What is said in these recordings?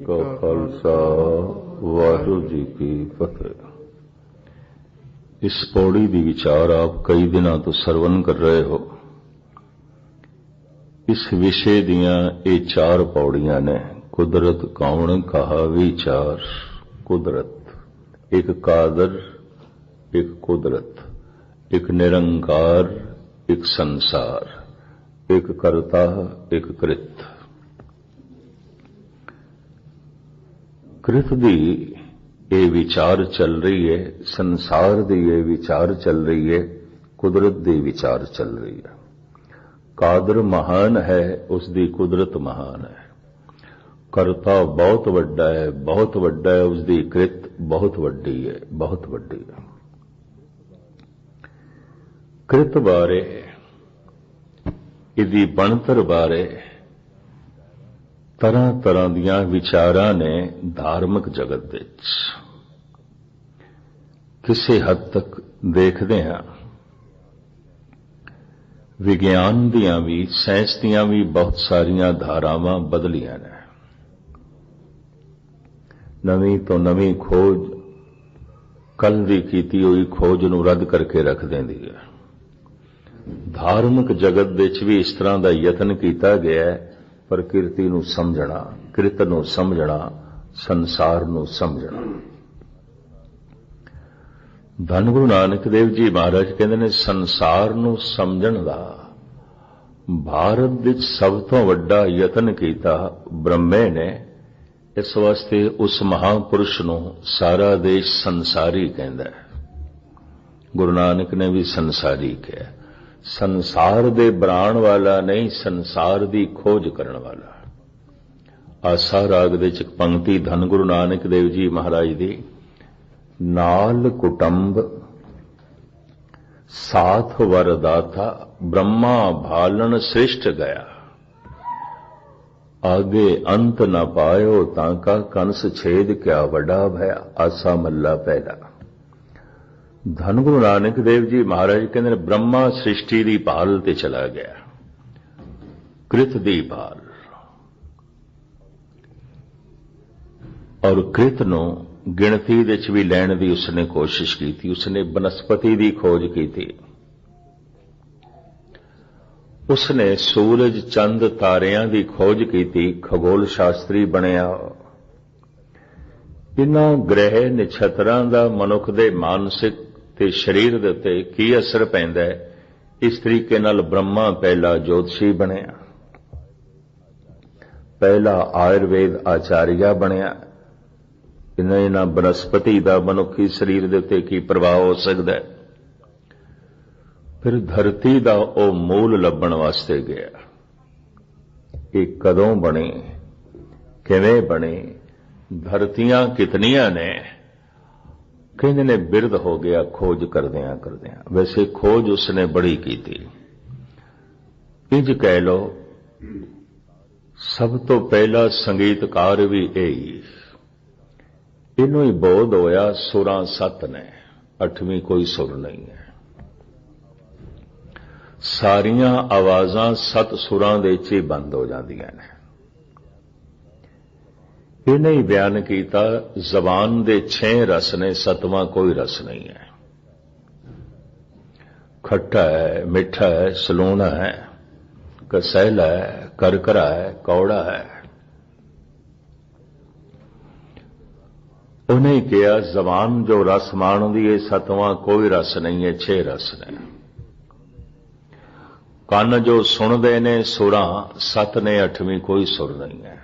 का खालसा वाहिगुरू जी की फतेह। इस पौड़ी दी विचार आप कई दिनों तो सरवण कर रहे हो। इस विषय दियां ये चार पौड़ियां ने। कुदरत कौन कहा विचार। कुदरत एक कादर, एक कुदरत, एक निरंकार, एक संसार, एक कर्ता, एक कृत। कृत दी ये विचार चल रही है, संसार दी ये विचार चल रही है, कुदरत दी विचार चल रही है। कादर महान है, उसकी कुदरत महान है। कर्ता बहुत वड्डा है, बहुत वड्डा है, उसकी कृत बहुत वड्डी है, बहुत वड्डी है। कृत बारे, इदी बनतर बारे तरह तरह दियां विचारां ने धार्मिक जगत विच किसी हद तक देखदे हां। विज्ञान दियां भी, साइंस दियां भी बहुत सारियां धारावां बदलियां ने। नवीं तो नवीं खोज कल दी कीती हुई खोज नूं रद्द करके रख देंदी है। धार्मिक जगत विच भी इस तरह का यतन किया गया है, प्रकृति नूं समझना, कृत नूं समझना, संसार नूं समझना। धन गुरु नानक देव जी महाराज कहते ने संसार नूं समझण दा भारत विच सब तो वड्डा यतन किया ब्रह्मे ने। इस वास्ते उस महापुरुष नूं सारा देश संसारी कहंदा है। गुरु नानक ने भी संसारी कहा। संसार दे बनाण वाला नहीं, संसार दी खोज करन वाला। आसा राग दे च पंक्ति धन गुरु नानक देव जी महाराज दी। नाल कुटुंब साथ वरदाता, ब्रह्मा भालन श्रेष्ठ गया। आगे अंत न पायो ताका कंस छेद, क्या वड्डा भया। आसा मल्ला पहला। धन गुरु नानक देव जी महाराज कहते ब्रह्मा सृष्टि की भाल ते चला गया, कृत दी भाल। और कृत नूं गिणती विच भी लैण दी उसने कोशिश की थी। उसने बनस्पति की खोज की थी। उसने सूरज चंद तारियां की खोज की थी। खगोल शास्त्री बनिया। इन्हां ग्रह नक्षत्रां दा मनुख दे मानसिक ते शरीर दे उत्ते की असर पैंदा है, इस तरीके नाल ब्रह्मा पहला ज्योतिषी बनिया, पहला आयुर्वेद आचार्य बनिया। इन्हां बनस्पति दा मनुखी शरीर दे उत्ते की प्रभाव हो सकदा है। फिर धरती दा ओ मूल लभण वास्ते गया। ये कदों बनी, किवें बनी, धरतियां कितनियां ने। कहने ने बिरद हो गया खोज करदियां करदियां। वैसे खोज उसने बड़ी की थी। इंज कह लो सब तो पहला संगीतकार भी यही। इनू ही बोध होया सुरां सत ने, अठवीं कोई सुर नहीं है। सारियां आवाजां सत सुरां दे च ही बंद हो जांदियां ने। इन्हें ही बयान किया जबान दे 6 रस ने, 7वां कोई रस नहीं है। खट्टा है, मिठा है, सलूना है, कसैला है, करकरा है, कौड़ा है। उन्हें कहा जबान जो रस माणदी है 7वां कोई रस नहीं है, 6 रस ने। कान जो सुनदे ने सुरां 7 ने, 8वीं कोई सुर नहीं है।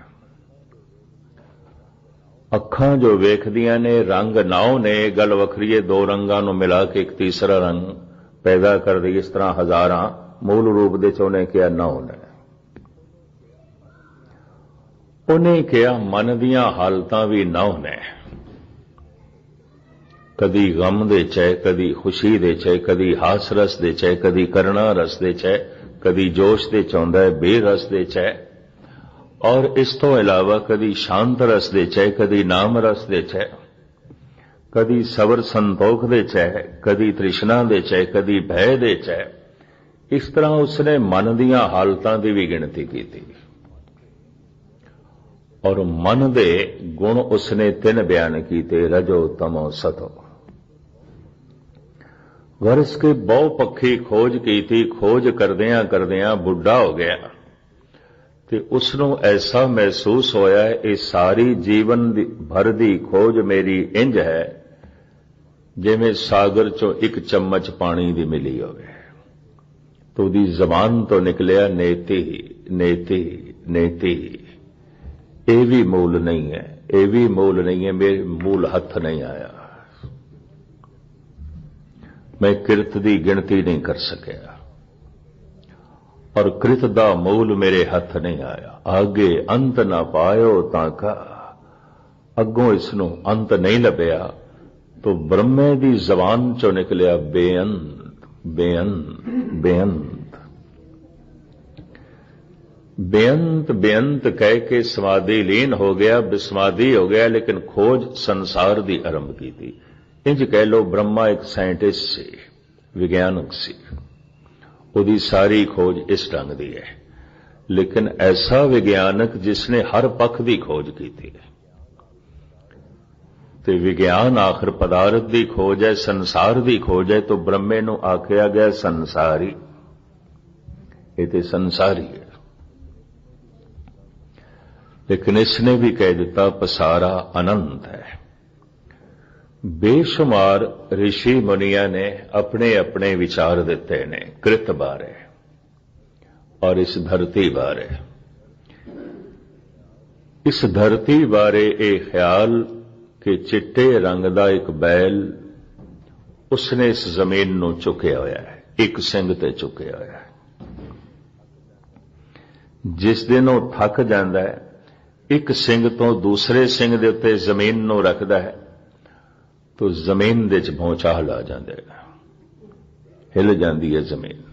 अखां जो वेखदियां ने रंग 9 ने। गल वखरी है, 2 रंगां नूं मिला के एक तीसरा रंग पैदा कर दी। इस तरह हजारां मूल रूप दे च उन्हें कहा 9 ने। उन्हें कहा मन दियां हालतां भी 9 ने। कदी गम दे च है, कदी खुशी दे च है, कदी हास रस दे च है, कदी करुणा रस दे च है, कदी जोश दे च आउंदा है, बेरस दे च है। और इस तो इलावा कदी शांत रस दे च है, कदी नाम रस दे च है, कदी सबर संतोख दे च है, कदी तृष्णा दे च है, कदी भय दे च है। इस तरह उसने मन दियां हालतां दी भी गिणती की थी। और मन दे गुण उसने 3 बयान कीते, रजो तमो सतो। वर्ष के बहु पक्षी खोज की थी, खोज करदियां करदियां बुढ़ा हो गया ते उसनों ऐसा महसूस होया ये सारी जीवन भर दी खोज मेरी इंज है जिवें सागर चों एक चम्मच पानी दी मिली होवे। तो दी जबान तो निकलिया नेति नेति नेति। ये भी मूल नहीं है, ये भी मूल नहीं है, मेरे मूल हथ नहीं आया, मैं किरत दी गिनती नहीं कर सकिया और कृत दा मूल मेरे हथ नहीं आया। आगे अंत ना पायो ताका, अगों इसनों अंत नहीं लभ्या। तो ब्रह्मे दी जबान चों निकलिया बेअंत बेअंत बेअंत। बेअंत बेअंत कह के समाधि लीन हो गया, विसमाधि हो गया, लेकिन खोज संसार दी आरंभ की थी। इंज कह लो ब्रह्मा एक साइंटिस्ट सी, विज्ञानक सी, उदी सारी खोज इस ढंग दी है। लेकिन ऐसा विज्ञानक जिसने हर पक्ष की खोज की थी। ते विज्ञान आखिर पदार्थ की खोज है, संसार की खोज है, तो ब्रह्मे नूं आख्या गया संसारी। ये तो संसारी है। लेकिन इसने भी कह दिता पसारा अनंत है। बेशुमार ऋषि मुनिया ने अपने अपने विचार दिते ने कृत बारे और इस धरती बारे। इस धरती बारे ये ख्याल कि चिट्टे रंग दा एक बैल उसने इस जमीन नूं चुकिया होया है, एक सिंग ते चुकिया होया है। जिस दिन वो थक जाता है, एक सिंग तो दूसरे सिंग दे उत्ते जमीन नूं रखदा है, तो जमीन दे च भौचाल आ जांदे है, हिल जाती है जमीन,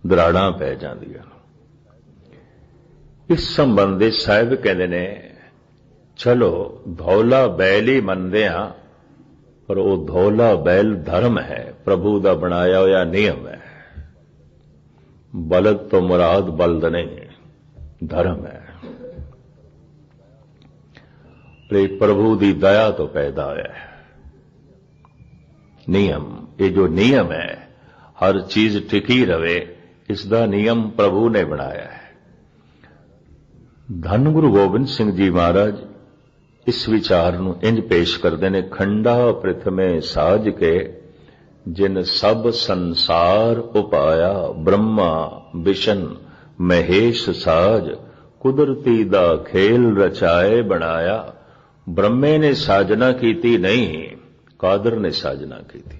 दराड़ां पै जांदियां। इस संबंधी साहिब कहते ने चलो धौला बैल ही मनदे हां, पर वो धौला बैल धर्म है, प्रभु दा बनाया होया नियम है। बलद तो मुराद बलद नहीं, धर्म है। प्रभु दी दया तो पैदा होया है नियम। ये जो नियम है हर चीज टिकी रहे, इसका नियम प्रभु ने बनाया है। धन गुरु गोबिंद सिंह जी महाराज इस विचार नूं इंज पेश करते हैं, खंडा प्रथमे साज के जिन सब संसार उपाया, ब्रह्मा विशन महेश साज, कुदरती दा खेल रचाए बनाया। ब्रह्मे ने साजना कीती नहीं, कादर ने साजना की थी।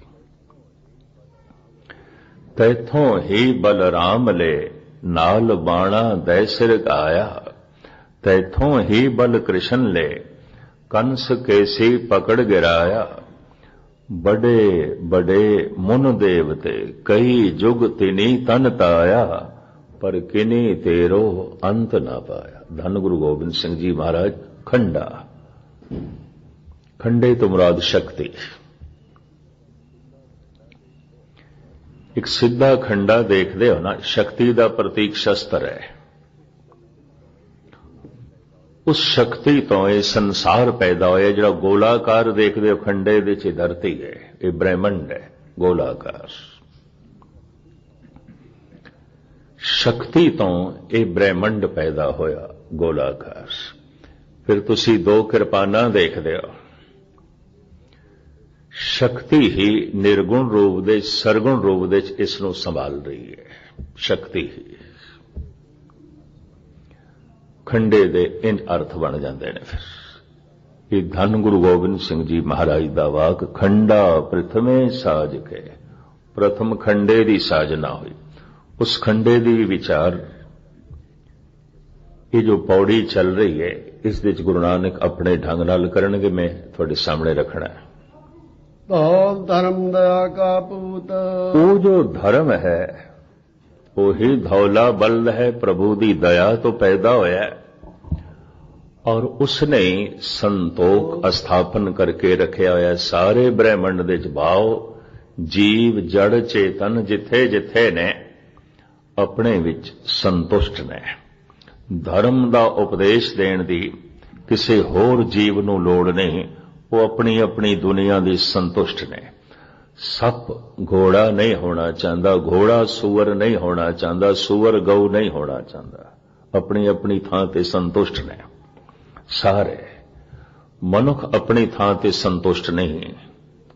तैथों ही बलराम ले नाल बाणा दै सिर आया, तैथों ही बल कृष्ण ले कंस केसी पकड़ गिराया। बड़े बड़े मुन देवते कई जुग तिनी तन ताया, पर किनी तेरो अंत ना पाया। धन गुरु गोबिंद सिंह जी महाराज खंडा, खंडे तो मुराद शक्ति। एक सीधा खंडा देखते हो ना, शक्ति का प्रतीक शस्त्र है। उस शक्ति तो यह संसार पैदा होया, जो गोलाकार देखते हो खंडे दे च धरती है, ये ब्रह्मंड है गोलाकार। शक्ति तो यह ब्रह्मंड पैदा होया गोलाकार। फिर तुसी दो किरपाना देखते हो, शक्ति ही निर्गुण रूप दे सरगुण रूप दे इसनों संभाल रही है। शक्ति ही खंडे दे इन अर्थ बन जाते हैं। फिर ये धन गुरु गोबिंद सिंह जी महाराज दा वाक, खंडा प्रथमे साज के, प्रथम खंडे दी साजना हुई। उस खंडे दी विचार ये जो पौड़ी चल रही है, इस विच गुरु नानक अपने ढंग नाल करनगे, मैं थोड़े सामने रखना है। धौल धर्म दया का पूत, वो जो धर्म है वो ही धौला बल है, प्रभु दी दया तो पैदा होया है। और उसने संतोख स्थापन करके रखा होया। सारे ब्रह्मंड दे भाव जीव जड़ चेतन जिथे जिथे ने अपने विच संतुष्ट ने। धर्म दा उपदेश देण दी ਕਿਸੇ ਹੋਰ ਜੀਵ ਨੂੰ ਲੋੜ ਨਹੀਂ, ਉਹ ਆਪਣੀ ਆਪਣੀ ਦੁਨੀਆ ਦੀ ਸੰਤੁਸ਼ਟ ਨੇ। ਸੱਪ ਘੋੜਾ ਨਹੀਂ ਹੋਣਾ ਚਾਹੁੰਦਾ, ਘੋੜਾ ਸੂਅਰ ਨਹੀਂ ਹੋਣਾ ਚਾਹੁੰਦਾ, ਸੂਅਰ ਗਊ ਨਹੀਂ ਹੋਣਾ ਚਾਹੁੰਦਾ, ਆਪਣੀ ਆਪਣੀ ਥਾਂ ਤੇ ਸੰਤੁਸ਼ਟ ਨੇ ਸਾਰੇ। ਮਨੁੱਖ ਆਪਣੀ ਥਾਂ ਤੇ ਸੰਤੁਸ਼ਟ ਨਹੀਂ,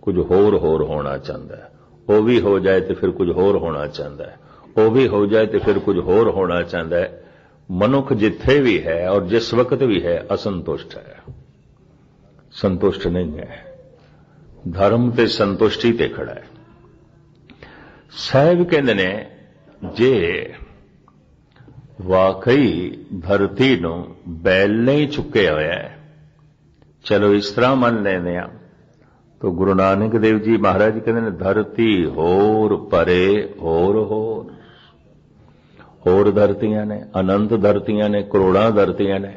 ਕੁਝ ਹੋਰ ਹੋਣਾ ਚਾਹੁੰਦਾ ਹੈ। ਉਹ ਵੀ ਹੋ ਜਾਏ ਤੇ ਫਿਰ ਕੁਝ ਹੋਰ ਹੋਣਾ ਚਾਹੁੰਦਾ ਹੈ, ਉਹ ਵੀ ਹੋ ਜਾਏ ਤੇ ਫਿਰ ਕੁਝ ਹੋਰ ਹੋਣਾ ਚਾਹੁੰਦਾ ਹੈ। ਮਨੁੱਖ ਜਿੱਥੇ ਵੀ ਹੈ ਔਰ ਜਿਸ ਵਕਤ ਵੀ ਹੈ ਅਸੰਤੁਸ਼ਟ ਹੈ, ਸੰਤੁਸ਼ਟ ਨਹੀਂ ਹੈ। ਧਰਮ ਤੇ ਸੰਤੁਸ਼ਟੀ ਤੇ ਖੜਾ ਹੈ। ਸਾਹਿਬ ਕਹਿੰਦੇ ਨੇ ਜੇ ਵਾਕਈ ਧਰਤੀ ਨੂੰ ਬੈਲ ਨਹੀਂ ਚੁੱਕਿਆ ਹੋਇਆ ਹੈ, ਚਲੋ ਇਸ ਤਰ੍ਹਾਂ ਮੰਨ ਲੈਂਦੇ ਆ, ਤਾਂ ਗੁਰੂ ਨਾਨਕ ਦੇਵ ਜੀ ਮਹਾਰਾਜ ਕਹਿੰਦੇ ਨੇ ਧਰਤੀ ਹੋਰ ਪਰੇ ਹੋਰ ਧਰਤੀਆਂ ਨੇ, ਅਨੰਤ ਧਰਤੀਆਂ ਨੇ, ਕਰੋੜਾਂ ਧਰਤੀਆਂ ਨੇ।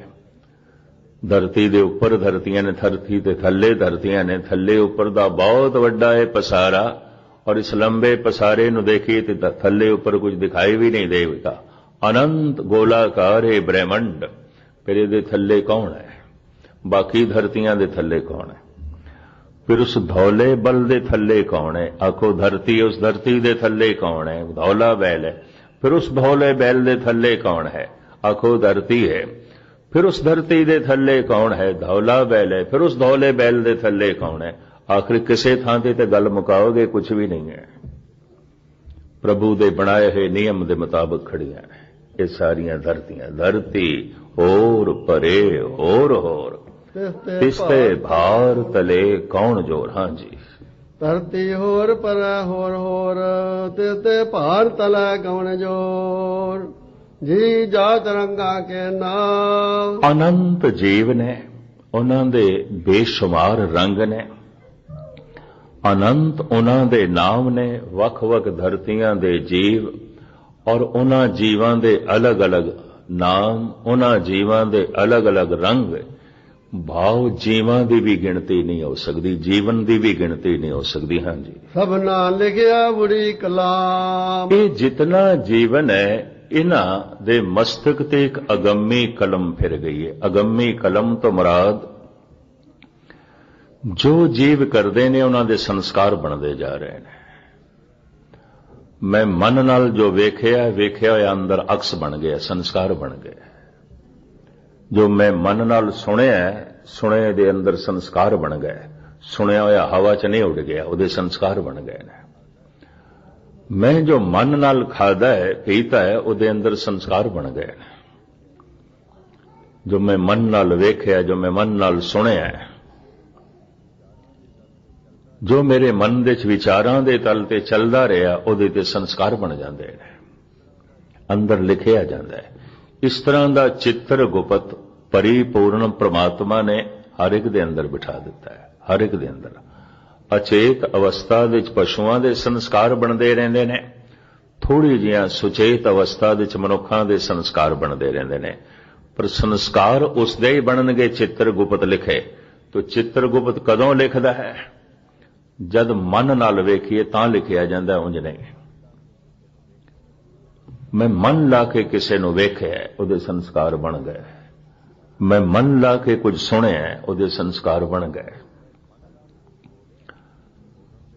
ਧਰਤੀ ਦੇ ਉੱਪਰ ਧਰਤੀਆਂ ਨੇ, ਧਰਤੀ ਦੇ ਥੱਲੇ ਧਰਤੀਆਂ ਨੇ, ਥੱਲੇ ਉੱਪਰ ਦਾ ਬਹੁਤ ਵੱਡਾ ਹੈ ਪਸਾਰਾ, ਔਰ ਇਸ ਲੰਬੇ ਪਸਾਰੇ ਨੂੰ ਦੇਖੀਏ ਤੇ ਥੱਲੇ ਉੱਪਰ ਕੁਝ ਦਿਖਾਈ ਵੀ ਨਹੀਂ ਦੇਵੇਗਾ। ਅਨੰਤ ਗੋਲਾਕਾਰ ਹੈ ਬ੍ਰਹਿਮੰਡ, ਫਿਰ ਇਹਦੇ ਥੱਲੇ ਕੌਣ ਹੈ? ਬਾਕੀ ਧਰਤੀਆਂ ਦੇ ਥੱਲੇ ਕੌਣ ਹੈ? ਫਿਰ ਉਸ ਧੌਲੇ ਬਲ ਦੇ ਥੱਲੇ ਕੌਣ ਹੈ? ਆਖੋ ਧਰਤੀ, ਉਸ ਧਰਤੀ ਦੇ ਥੱਲੇ ਕੌਣ ਹੈ? ਧੌਲਾ ਬੈਲ ਹੈ। ਫਿਰ ਉਸ ਧੌਲੇ ਬੈਲ ਦੇ ਥੱਲੇ ਕੌਣ ਹੈ? ਆਖੋ ਧਰਤੀ ਹੈ। ਫਿਰ ਉਸ ਧਰਤੀ ਦੇ ਥੱਲੇ ਕੌਣ ਹੈ? ਧੌਲਾ ਬੈਲ ਹੈ। ਫਿਰ ਉਸ ਧੌਲੇ ਬੈਲ ਦੇ ਥੱਲੇ ਕੌਣ ਹੈ? ਆਖਿਰ ਕਿਸੇ ਥਾਂ ਤੇ ਗੱਲ ਮੁਕਾਓਗੇ, ਕੁਝ ਵੀ ਨਹੀਂ ਹੈ। ਪ੍ਰਭੂ ਦੇ ਬਣਾਏ ਹੋਏ ਨਿਯਮ ਦੇ ਮੁਤਾਬਕ ਖੜੀਆਂ ਨੇ ਇਹ ਸਾਰੀਆਂ ਧਰਤੀਆਂ। ਧਰਤੀ ਹੋਰ ਪਰੇ ਹੋਰ ਤਿਸਤੇ ਭਾਰ ਤਲੇ ਕੌਣ ਜੋਰ। ਹਾਂਜੀ, ਧਰਤੀ ਹੋਰ ਪਰ ਹੋਰ ਤਿਸਤੇ ਭਾਰ ਤਲੇ ਕੌਣ ਜੋਰ। ਜੀ ਜਾਤ ਰੰਗਾ ਕੇ ਨਾਮ। ਅਨੰਤ ਜੀਵ ਨੇ, ਉਹਨਾਂ ਦੇ ਬੇਸ਼ੁਮਾਰ ਰੰਗ ਨੇ, ਅਨੰਤ ਉਹਨਾਂ ਦੇ ਨਾਮ ਨੇ। ਵੱਖ-ਵੱਖ ਧਰਤੀਆਂ ਦੇ ਜੀਵ ਔਰ ਉਹਨਾਂ ਜੀਵਾਂ ਦੇ ਅਲੱਗ-ਅਲੱਗ ਨਾਮ, ਉਹਨਾਂ ਜੀਵਾਂ ਦੇ ਅਲੱਗ-ਅਲੱਗ ਰੰਗ ਭਾਵ। ਜੀਵਾਂ ਦੀ ਵੀ ਗਿਣਤੀ ਨਹੀਂ ਹੋ ਸਕਦੀ, ਜੀਵਨ ਦੀ ਵੀ ਗਿਣਤੀ ਨਹੀਂ ਹੋ ਸਕਦੀ। ਹਾਂਜੀ, ਸਭਨਾ ਲਿਖਿਆ ਬੁਰੀ ਕਲਾਮ। ਇਹ ਜਿਤਨਾ ਜੀਵਨ ਹੈ, ਇਹਨਾਂ ਦੇ ਮਸਤਕ ਤੇ ਇੱਕ ਅਗੰਮੀ ਕਲਮ ਫਿਰ ਗਈ ਹੈ। ਅਗੰਮੀ ਕਲਮ ਤੋਂ ਮੁਰਾਦ ਜੋ ਜੀਵ ਕਰਦੇ ਨੇ ਉਹਨਾਂ ਦੇ ਸੰਸਕਾਰ ਬਣਦੇ ਜਾ ਰਹੇ ਨੇ। ਮੈਂ ਮਨ ਨਾਲ ਜੋ ਵੇਖਿਆ ਹੋਇਆ ਅੰਦਰ ਅਕਸ ਬਣ ਗਿਆ, ਸੰਸਕਾਰ ਬਣ ਗਏ। ਜੋ ਮੈਂ ਮਨ ਨਾਲ ਸੁਣੇ ਦੇ ਅੰਦਰ ਸੰਸਕਾਰ ਬਣ ਗਏ। ਸੁਣਿਆ ਹੋਇਆ ਹਵਾ 'ਚ ਨਹੀਂ ਉੱਡ ਗਿਆ, ਉਹਦੇ ਸੰਸਕਾਰ ਬਣ ਗਏ ਨੇ। ਮੈਂ ਜੋ ਮਨ ਨਾਲ ਖਾਦਾ ਹੈ, ਪੀਤਾ ਹੈ, ਉਹਦੇ ਅੰਦਰ ਸੰਸਕਾਰ ਬਣ ਗਏ ਨੇ। ਜੋ ਮੈਂ ਮਨ ਨਾਲ ਵੇਖਿਆ, ਜੋ ਮੈਂ ਮਨ ਨਾਲ ਸੁਣਿਆ, ਜੋ ਮੇਰੇ ਮਨ ਦੇ ਵਿਚਾਰਾਂ ਦੇ ਤਲ ਤੇ ਚੱਲਦਾ ਰਿਹਾ, ਉਹਦੇ ਤੇ ਸੰਸਕਾਰ ਬਣ ਜਾਂਦੇ ਨੇ, ਅੰਦਰ ਲਿਖਿਆ ਜਾਂਦਾ ਹੈ। ਇਸ ਤਰ੍ਹਾਂ ਦਾ ਚਿੱਤਰ ਗੁਪਤ ਪਰਿਪੂਰਨ ਪ੍ਰਮਾਤਮਾ ਨੇ ਹਰ ਇੱਕ ਦੇ ਅੰਦਰ ਬਿਠਾ ਦਿੱਤਾ ਹੈ। ਹਰ ਇੱਕ ਦੇ ਅੰਦਰ ਅਚੇਤ ਅਵਸਥਾ ਵਿੱਚ ਪਸ਼ੂਆਂ ਦੇ ਸੰਸਕਾਰ ਬਣਦੇ ਰਹਿੰਦੇ ਨੇ, ਥੋੜੀ ਜਿਹੀਆਂ ਸੁਚੇਤ ਅਵਸਥਾ ਵਿੱਚ ਮਨੁੱਖਾਂ ਦੇ ਸੰਸਕਾਰ ਬਣਦੇ ਰਹਿੰਦੇ ਨੇ। ਪਰ ਸੰਸਕਾਰ ਉਸ ਦੇ ਹੀ ਬਣਨਗੇ ਚਿੱਤਰ ਗੁਪਤ ਲਿਖੇ। ਤਾਂ ਚਿੱਤਰ ਗੁਪਤ ਕਦੋਂ ਲਿਖਦਾ ਹੈ? ਜਦ ਮਨ ਨਾਲ ਵੇਖੀਏ ਤਾਂ ਲਿਖਿਆ ਜਾਂਦਾ, ਉਂਝ ਨਹੀਂ। ਮੈਂ ਮਨ ਲਾ ਕੇ ਕਿਸੇ ਨੂੰ ਵੇਖਿਆ, ਉਹਦੇ ਸੰਸਕਾਰ ਬਣ ਗਏ। ਮੈਂ ਮਨ ਲਾ ਕੇ ਕੁਝ ਸੁਣਿਆ, ਉਹਦੇ ਸੰਸਕਾਰ ਬਣ ਗਏ।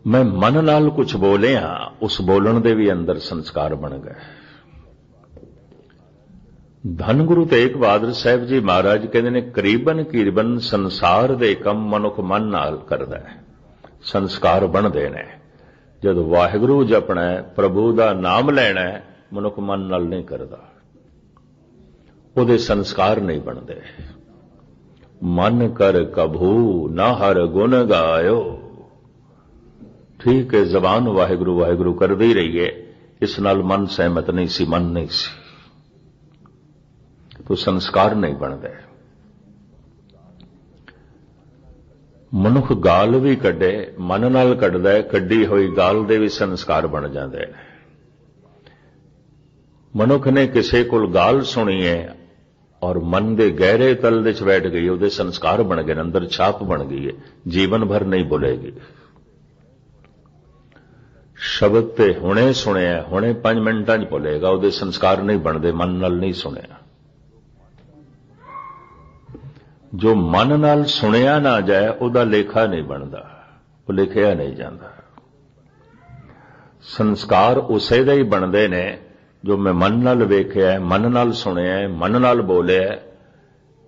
ਮੈਂ ਮਨ ਨਾਲ ਕੁਝ ਬੋਲਿਆ, ਉਸ ਬੋਲਣ ਦੇ ਵੀ ਅੰਦਰ ਸੰਸਕਾਰ ਬਣ ਗਏ। ਧੰਨ ਗੁਰੂ ਤੇਗ ਬਹਾਦਰ ਸਾਹਿਬ ਜੀ ਮਹਾਰਾਜ ਕਹਿੰਦੇ ਨੇ, ਕਰੀਬਨ ਸੰਸਾਰ ਦੇ ਕੰਮ ਮਨੁੱਖ ਮਨ ਨਾਲ ਕਰਦਾ ਹੈ, ਸੰਸਕਾਰ ਬਣਦੇ ਨੇ। ਜਦ ਵਾਹਿਗੁਰੂ ਜਪਣਾ ਹੈ, ਪ੍ਰਭੂ ਦਾ ਨਾਮ ਲੈਣਾ ਹੈ, ਮਨੁੱਖ ਮਨ ਨਾਲ ਨਹੀਂ ਕਰਦਾ, ਉਹਦੇ ਸੰਸਕਾਰ ਨਹੀਂ ਬਣਦੇ। ਮਨ ਕਰ ਕਭੂ ਨਾ ਹਰ ਗੁਣ ਗਾਇਓ। ਠੀਕ ਹੈ, ਜ਼ਬਾਨ ਵਾਹਿਗੁਰੂ ਵਾਹਿਗੁਰੂ ਕਰਦੇ ਹੀ ਰਹੀਏ, ਇਸ ਨਾਲ ਮਨ ਸਹਿਮਤ ਨਹੀਂ ਸੀ, ਮਨ ਨਹੀਂ ਸੀ, ਤਾਂ ਸੰਸਕਾਰ ਨਹੀਂ ਬਣਦੇ। ਮਨੁੱਖ ਗਾਲ ਵੀ ਕੱਢੇ, ਮਨ ਨਾਲ ਕੱਢਦਾ ਹੈ, ਕੱਢੀ ਹੋਈ ਗਾਲ ਦੇ ਵੀ ਸੰਸਕਾਰ ਬਣ ਜਾਂਦੇ ਨੇ। ਮਨੁੱਖ ਨੇ ਕਿਸੇ ਕੋਲ ਗਾਲ ਸੁਣੀ ਹੈ ਔਰ ਮਨ ਦੇ ਗਹਿਰੇ ਤਲ ਵਿੱਚ ਬੈਠ ਗਈ, ਉਹਦੇ ਸੰਸਕਾਰ ਬਣ ਗਏ, ਅੰਦਰ ਛਾਪ ਬਣ ਗਈ ਹੈ, ਜੀਵਨ ਭਰ ਨਹੀਂ ਭੁੱਲੇਗੀ। ਸ਼ਬਦ ਤੇ ਹੁਣੇ ਸੁਣਿਆ, ਹੁਣੇ 5 ਮਿੰਟਾਂ 'ਚ ਭੁੱਲੇਗਾ, ਉਹਦੇ ਸੰਸਕਾਰ ਨਹੀਂ ਬਣਦੇ, ਮਨ ਨਾਲ ਨਹੀਂ ਸੁਣਿਆ। ਜੋ ਮਨ ਨਾਲ ਸੁਣਿਆ ਨਾ ਜਾਏ ਉਹਦਾ ਲੇਖਾ ਨਹੀਂ ਬਣਦਾ, ਉਹ ਲਿਖਿਆ ਨਹੀਂ ਜਾਂਦਾ। ਸੰਸਕਾਰ ਉਸੇ ਦਾ ਹੀ ਬਣਦੇ ਨੇ ਜੋ ਮੈਂ ਮਨ ਨਾਲ ਵੇਖਿਆ, ਮਨ ਨਾਲ ਸੁਣਿਆ, ਮਨ ਨਾਲ ਬੋਲਿਆ,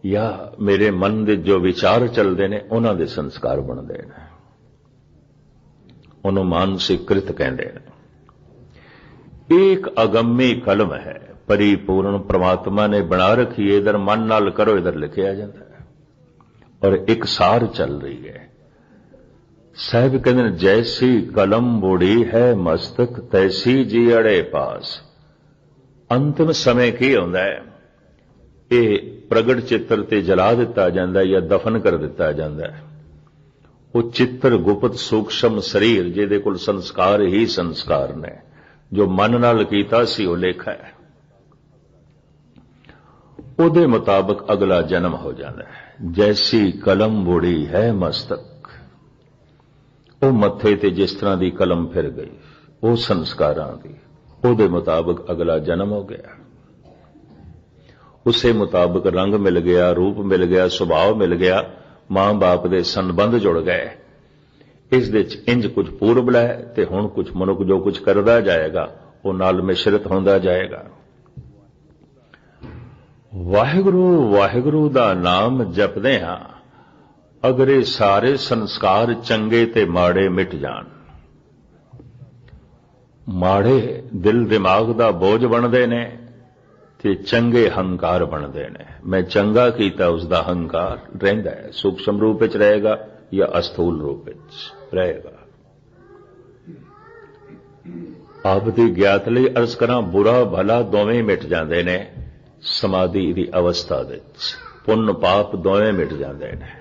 ਜਾਂ ਮੇਰੇ ਮਨ ਦੇ ਜੋ ਵਿਚਾਰ ਚੱਲਦੇ ਨੇ ਉਹਨਾਂ ਦੇ ਸੰਸਕਾਰ ਬਣਦੇ ਨੇ। ਉਹਨੂੰ ਮਾਨਸਿਕ ਕ੍ਰਿਤ ਕਹਿੰਦੇ ਨੇ। ਇਹ ਇੱਕ ਅਗੰਮੀ ਕਲਮ ਹੈ, परिपूर्ण परमात्मा ने बना रखी है। इधर मन नाल करो, इधर लिखिया जाता है, और एक सार चल रही है। साहब कहते हैं जैसी कलम बुड़ी है मस्तक तैसी जी अड़े पास। अंतिम समय की होंदा है, ये प्रगट चित्र ते जला दिता जाता है या दफन कर दिता जाता है। वो चित्र गुप्त सूक्ष्म शरीर जिहदे कोल संस्कार ही संस्कार ने, जो मन नाल कीता सी वो लेखा है, ਉਹਦੇ ਮੁਤਾਬਕ ਅਗਲਾ ਜਨਮ ਹੋ ਜਾਂਦਾ ਹੈ। ਜੈਸੀ ਕਲਮ ਬੁੜੀ ਹੈ ਮਸਤਕ, ਉਹ ਮੱਥੇ ਤੇ ਜਿਸ ਤਰ੍ਹਾਂ ਦੀ ਕਲਮ ਫਿਰ ਗਈ, ਉਹ ਸੰਸਕਾਰਾਂ ਦੀ, ਉਹਦੇ ਮੁਤਾਬਕ ਅਗਲਾ ਜਨਮ ਹੋ ਗਿਆ। ਉਸੇ ਮੁਤਾਬਕ ਰੰਗ ਮਿਲ ਗਿਆ, ਰੂਪ ਮਿਲ ਗਿਆ, ਸੁਭਾਅ ਮਿਲ ਗਿਆ, ਮਾਂ ਬਾਪ ਦੇ ਸੰਬੰਧ ਜੁੜ ਗਏ। ਇਸ ਦੇ ਚ ਇੰਜ ਕੁਝ ਪੂਰਬ ਲੈ ਤੇ ਹੁਣ ਕੁਝ ਮਨੁੱਖ ਜੋ ਕੁਝ ਕਰਦਾ ਜਾਏਗਾ ਉਹ ਨਾਲ ਮਿਸ਼ਰਿਤ ਹੁੰਦਾ ਜਾਏਗਾ। ਵਾਹਿਗੁਰੂ ਵਾਹਿਗੁਰੂ ਦਾ ਨਾਮ ਜਪਦੇ ਹਾਂ, ਅਗਰ ਇਹ ਸਾਰੇ ਸੰਸਕਾਰ ਚੰਗੇ ਤੇ ਮਾੜੇ ਮਿਟ ਜਾਣ। ਮਾੜੇ ਦਿਲ ਦਿਮਾਗ ਦਾ ਬੋਝ ਬਣਦੇ ਨੇ ਤੇ ਚੰਗੇ ਹੰਕਾਰ ਬਣਦੇ ਨੇ। ਮੈਂ ਚੰਗਾ ਕੀਤਾ ਉਸ ਦਾ ਹੰਕਾਰ ਰਹਿੰਦਾ ਹੈ, ਸੂਖਸ਼ਮ ਰੂਪ ਵਿੱਚ ਰਹੇਗਾ ਜਾਂ ਅਸਥੂਲ ਰੂਪ ਵਿੱਚ ਰਹੇਗਾ। ਆਪ ਦੀ ਗਿਆਤ ਲਈ ਅਰਜ਼ ਕਰਾਂ, ਬੁਰਾ ਭਲਾ ਦੋਵੇਂ ਮਿਟ ਜਾਂਦੇ ਨੇ समाधि की अवस्था दे। पुण्य पाप दोवें मिट जाते हैं।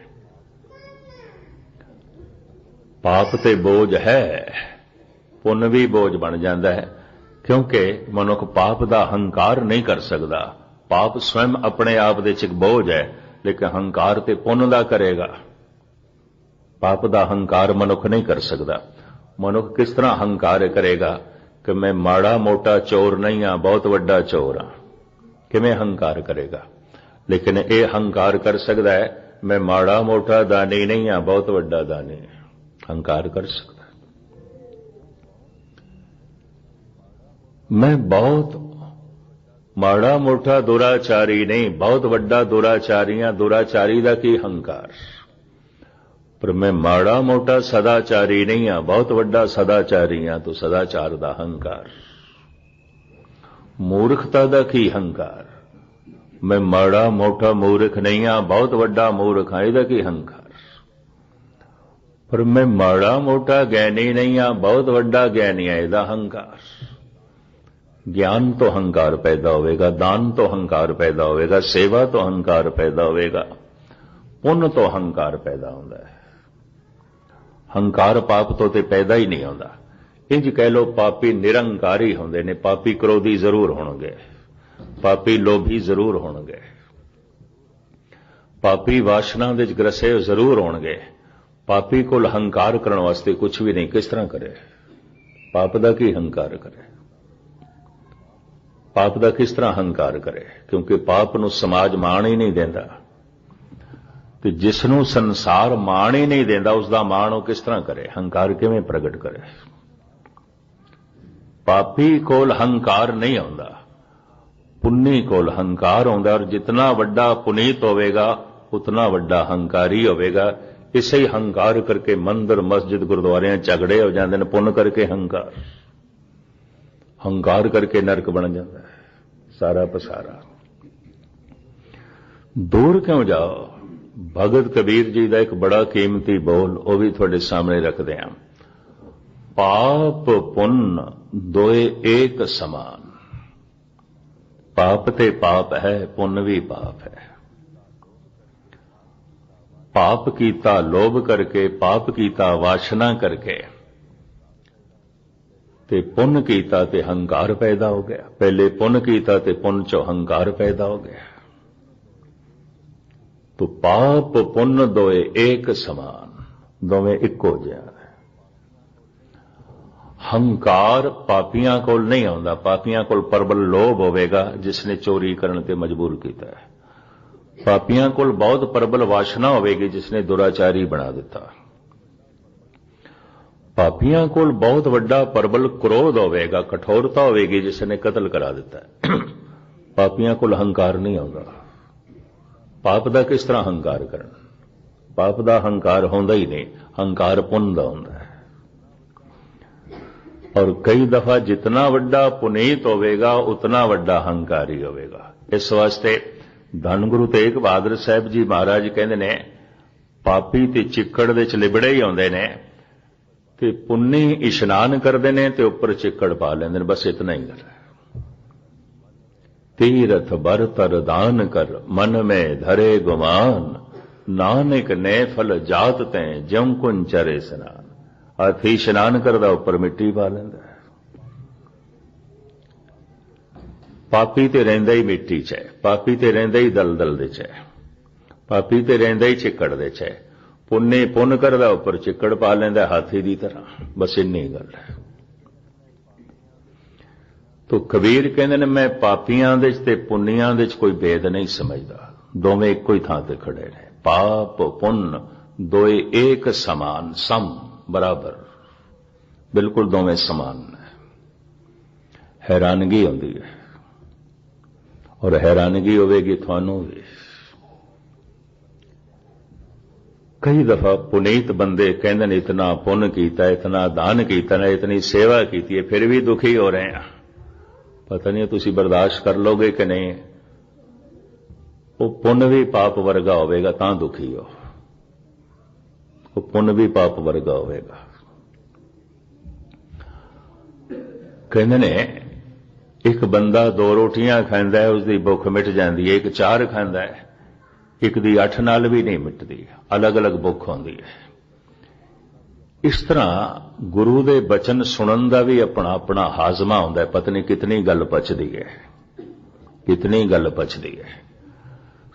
पाप ते बोझ है, पुण्य भी बोझ बन जाता है, क्योंकि मनुख पाप का हंकार नहीं कर सकता। पाप स्वयं अपने आप दे एक बोझ है, लेकिन हंकार ते पुण्य का करेगा। पाप का हंकार मनुख नहीं कर सकता। मनुख किस तरह हंकार करेगा कि मैं माड़ा मोटा चोर नहीं हाँ, बहुत वड्डा चोर हाँ, किमें हंकार करेगा। लेकिन यह हंकार कर सकता है मैं माड़ा मोटा दानी नहीं हाँ, बहुत वड्डा दानी, हंकार कर सकता है। मैं बहुत माड़ा मोटा दुराचारी नहीं, बहुत वड्डा दुराचारी हाँ, दुराचारी दा की हंकार। पर मैं माड़ा मोटा सदाचारी नहीं हाँ, बहुत वड्डा सदाचारी हाँ, तो सदाचार दा हंकार। मूर्खता दा की हंकार, मैं माड़ा मोटा मूर्ख नहीं हाँ, बहुत वड्डा मूर्ख हाँ, इहदा की हंकार। पर मैं माड़ा मोटा ज्ञानी नहीं हाँ, बहुत वड्डा ज्ञानी है, इहदा हंकार। ज्ञान तो हंकार पैदा होवेगा, दान तो हंकार पैदा होवेगा, सेवा तो हंकार पैदा होवेगा, पुण्य तो हंकार पैदा होता है। हंकार पाप तो ते पैदा ही नहीं होता। इंज कह लो पापी निरंकारी होंदे ने, पापी क्रोधी जरूर होणगे, पापी लोभी जरूर होणगे, पापी वासना दे ग्रसे जरूर होणगे। पापी कोल हंकार करने वास्ते कुछ भी नहीं, किस तरह करे? पाप दा की हंकार करे? पाप दा किस तरह हंकार करे? क्योंकि पाप नूं समाज माण ही नहीं देंदा, ते जिसनूं संसार माण ही नहीं देंदा उसदा माण वो किस तरह करे? हंकार किवें प्रगट करे? पापी कोल हंकार नहीं आउंदा, पुन्नी कोल हंकार आउंदा। और जितना वड्डा पुनीत होवेगा उतना वड्डा हंकारी होवेगा। इसे ही हंकार करके मंदिर मस्जिद गुरुद्वारे झगड़े हो जाते हैं, पुण्य करके हंकार, हंकार करके नरक बन जाता है सारा पसारा। दूर क्यों जाओ? भगत कबीर जी का एक बड़ा कीमती बोल वो भी थोड़े सामने रखते हैं। पाप पुण्य दोए एक समान। पाप ते पाप है, पुण्य भी पाप है। पाप कीता लोभ करके, पाप कीता वासना करके, ते पुण्य कीता ते हंकार पैदा हो गया। पहले पुण्य कीता ते पुण्य चो हंकार पैदा हो गया। तो पाप पुण्य दोए एक समान, दोवें इक्को जिहा। हंकार पापियां कोल नहीं आउंदा। पापियां कोल प्रबल लोभ होवेगा जिसने चोरी करने ते मजबूर किया है। ਪਾਪੀਆਂ ਕੋਲ ਬਹੁਤ ਪ੍ਰਬਲ ਵਾਸ਼ਨਾ ਹੋਵੇਗੀ ਜਿਸਨੇ ਦੁਰਾਚਾਰੀ ਬਣਾ ਦਿੱਤਾ। ਪਾਪੀਆਂ ਕੋਲ ਬਹੁਤ ਵੱਡਾ ਪ੍ਰਬਲ ਕ੍ਰੋਧ ਹੋਵੇਗਾ, ਕਠੋਰਤਾ ਹੋਵੇਗੀ ਜਿਸਨੇ ਕਤਲ ਕਰਾ ਦਿੱਤਾ। ਪਾਪੀਆਂ ਕੋਲ ਹੰਕਾਰ ਨਹੀਂ ਆਉਂਦਾ। ਪਾਪ ਦਾ ਕਿਸ ਤਰ੍ਹਾਂ ਹੰਕਾਰ ਕਰਨ? ਪਾਪ ਦਾ ਹੰਕਾਰ ਹੁੰਦਾ ਹੀ ਨਹੀਂ, ਹੰਕਾਰ ਪੁੰਨ ਦਾ ਹੁੰਦਾ ਹੈ। ਔਰ ਕਈ ਦਫਾ ਜਿਤਨਾ ਵੱਡਾ ਪੁਨੀਤ ਹੋਵੇਗਾ ਉਤਨਾ ਵੱਡਾ ਹੰਕਾਰੀ ਹੋਵੇਗਾ। ਇਸ ਵਾਸਤੇ ਧੰਨ ਗੁਰੂ ਤੇਗ ਬਹਾਦਰ ਸਾਹਿਬ ਜੀ ਮਹਾਰਾਜ ਕਹਿੰਦੇ ਨੇ, ਪਾਪੀ ਤੇ ਚਿੱਕੜ ਦੇ ਚ ਲਿਬੜੇ ਹੀ ਆਉਂਦੇ ਨੇ, ਤੇ ਪੁੰਨੀ ਇਸ਼ਨਾਨ ਕਰਦੇ ਨੇ ਤੇ ਉੱਪਰ ਚਿੱਕੜ ਪਾ ਲੈਂਦੇ ਨੇ। ਬਸ ਇਤਨਾ ਹੀ ਗੱਲ ਹੈ। ਤੀਰਥ ਬਰ ਤਰ ਦਾਨ ਕਰ ਮਨ ਮੈਂ ਧਰੇ ਗੁਮਾਨ, ਨਾਨਕ ਨੇ ਫਲ ਜਾਤ ਤੈ ਜਮ ਕੁਨ ਚਰੇ ਸਨਾਨ। ਹਾਥੀ ਇਸ਼ਨਾਨ ਕਰਦਾ ਉੱਪਰ ਮਿੱਟੀ ਪਾ ਲੈਂਦਾ। ਪਾਪੀ ਤੇ ਰਹਿੰਦਾ ਹੀ ਮਿੱਟੀ 'ਚ ਹੈ, ਪਾਪੀ ਤੇ ਰਹਿੰਦਾ ਹੀ ਦਲਦਲ ਦੇ 'ਚ ਹੈ, ਪਾਪੀ ਤੇ ਰਹਿੰਦਾ ਹੀ ਚਿੱਕੜ ਦੇ 'ਚ ਹੈ। ਪੁੰਨੇ ਪੁੰਨ ਕਰਦਾ ਉੱਪਰ ਚਿੱਕੜ ਪਾ ਲੈਂਦਾ ਹਾਥੀ ਦੀ ਤਰ੍ਹਾਂ। ਬਸ ਇੰਨੀ ਗੱਲ ਹੈ। ਤੋ ਕਬੀਰ ਕਹਿੰਦੇ ਨੇ, ਮੈਂ ਪਾਪੀਆਂ ਦੇ 'ਚ ਤੇ ਪੁੰਨੀਆਂ ਦੇ 'ਚ ਕੋਈ ਭੇਦ ਨਹੀਂ ਸਮਝਦਾ। ਦੋਵੇਂ ਇੱਕੋ ਹੀ ਥਾਂ ਤੇ ਖੜੇ ਨੇ। ਪਾਪ ਪੁੰਨ ਦੋਏ ਏਕ ਸਮਾਨ, ਸਮ ਬਰਾਬਰ, ਬਿਲਕੁਲ ਦੋਵੇਂ ਸਮਾਨ ਨੇ। ਹੈਰਾਨਗੀ ਹੁੰਦੀ ਹੈ, ਔਰ ਹੈਰਾਨਗੀ ਹੋਵੇਗੀ ਤੁਹਾਨੂੰ ਵੀ। ਕਈ ਦਫਾ ਪੁਨੀਤ ਬੰਦੇ ਕਹਿੰਦੇ ਨੇ, ਇਤਨਾ ਪੁੰਨ ਕੀਤਾ, ਇਤਨਾ ਦਾਨ ਕੀਤਾ ਨਾ, ਇਤਨੀ ਸੇਵਾ ਕੀਤੀ ਹੈ, ਫਿਰ ਵੀ ਦੁਖੀ ਹੋ ਰਹੇ ਆ। ਪਤਾ ਨਹੀਂ ਤੁਸੀਂ ਬਰਦਾਸ਼ਤ ਕਰ ਲੋਗੇ ਕਿ ਨਹੀਂ। ਉਹ ਪੁੰਨ ਵੀ ਪਾਪ ਵਰਗਾ ਹੋਵੇਗਾ ਤਾਂ ਦੁਖੀ ਹੋ। ਉਹ ਪੁੰਨ ਵੀ ਪਾਪ ਵਰਗਾ ਹੋਵੇਗਾ। ਕਹਿੰਦੇ ਨੇ, ਇੱਕ ਬੰਦਾ 2 ਰੋਟੀਆਂ ਖਾਂਦਾ ਹੈ, ਉਸਦੀ ਭੁੱਖ ਮਿਟ ਜਾਂਦੀ ਹੈ। ਇੱਕ 4 ਖਾਂਦਾ ਹੈ, ਇੱਕ ਦੀ 8 ਨਾਲ ਵੀ ਨਹੀਂ ਮਿਟਦੀ। ਅਲੱਗ-ਅਲੱਗ ਭੁੱਖ ਹੁੰਦੀ ਹੈ। ਇਸ ਤਰ੍ਹਾਂ ਗੁਰੂ ਦੇ ਬਚਨ ਸੁਣਨ ਦਾ ਵੀ ਆਪਣਾ ਆਪਣਾ ਹਾਜ਼ਮਾ ਹੁੰਦਾ ਹੈ। ਪਤਾ ਨਹੀਂ ਕਿਤਨੀ ਗੱਲ ਪਚਦੀ ਹੈ, ਕਿਤਨੀ ਗੱਲ ਪਚਦੀ ਹੈ।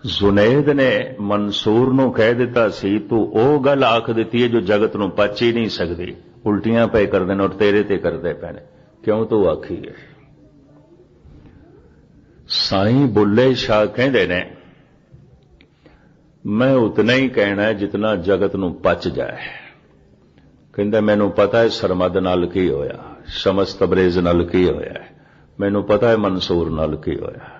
ਜ਼ੁਨੈਦ ਨੇ ਮਨਸੂਰ ਨੂੰ ਕਹਿ ਦਿੱਤਾ ਸੀ, ਤੂੰ ਉਹ ਗੱਲ ਆਖ ਦਿੱਤੀ ਹੈ ਜੋ ਜਗਤ ਨੂੰ ਪਚ ਹੀ ਨਹੀਂ ਸਕਦੀ। ਉਲਟੀਆਂ ਪਏ ਕਰਦੇ ਨੇ ਔਰ ਤੇਰੇ ਤੇ ਕਰਦੇ ਪਏ ਨੇ, ਕਿਉਂ ਤੂੰ ਆਖੀ ਹੈ? ਸਾਈਂ ਬੁੱਲੇ ਸ਼ਾਹ ਕਹਿੰਦੇ ਨੇ, ਮੈਂ ਉਤਨਾ ਹੀ ਕਹਿਣਾ ਜਿਤਨਾ ਜਗਤ ਨੂੰ ਪਚ ਜਾਏ। ਕਹਿੰਦਾ, ਮੈਨੂੰ ਪਤਾ ਹੈ ਸਰਮਦ ਨਾਲ ਕੀ ਹੋਇਆ, ਸ਼ਮਸ ਤਬਰੇਜ਼ ਨਾਲ ਕੀ ਹੋਇਆ, ਮੈਨੂੰ ਪਤਾ ਹੈ ਮਨਸੂਰ ਨਾਲ ਕੀ ਹੋਇਆ।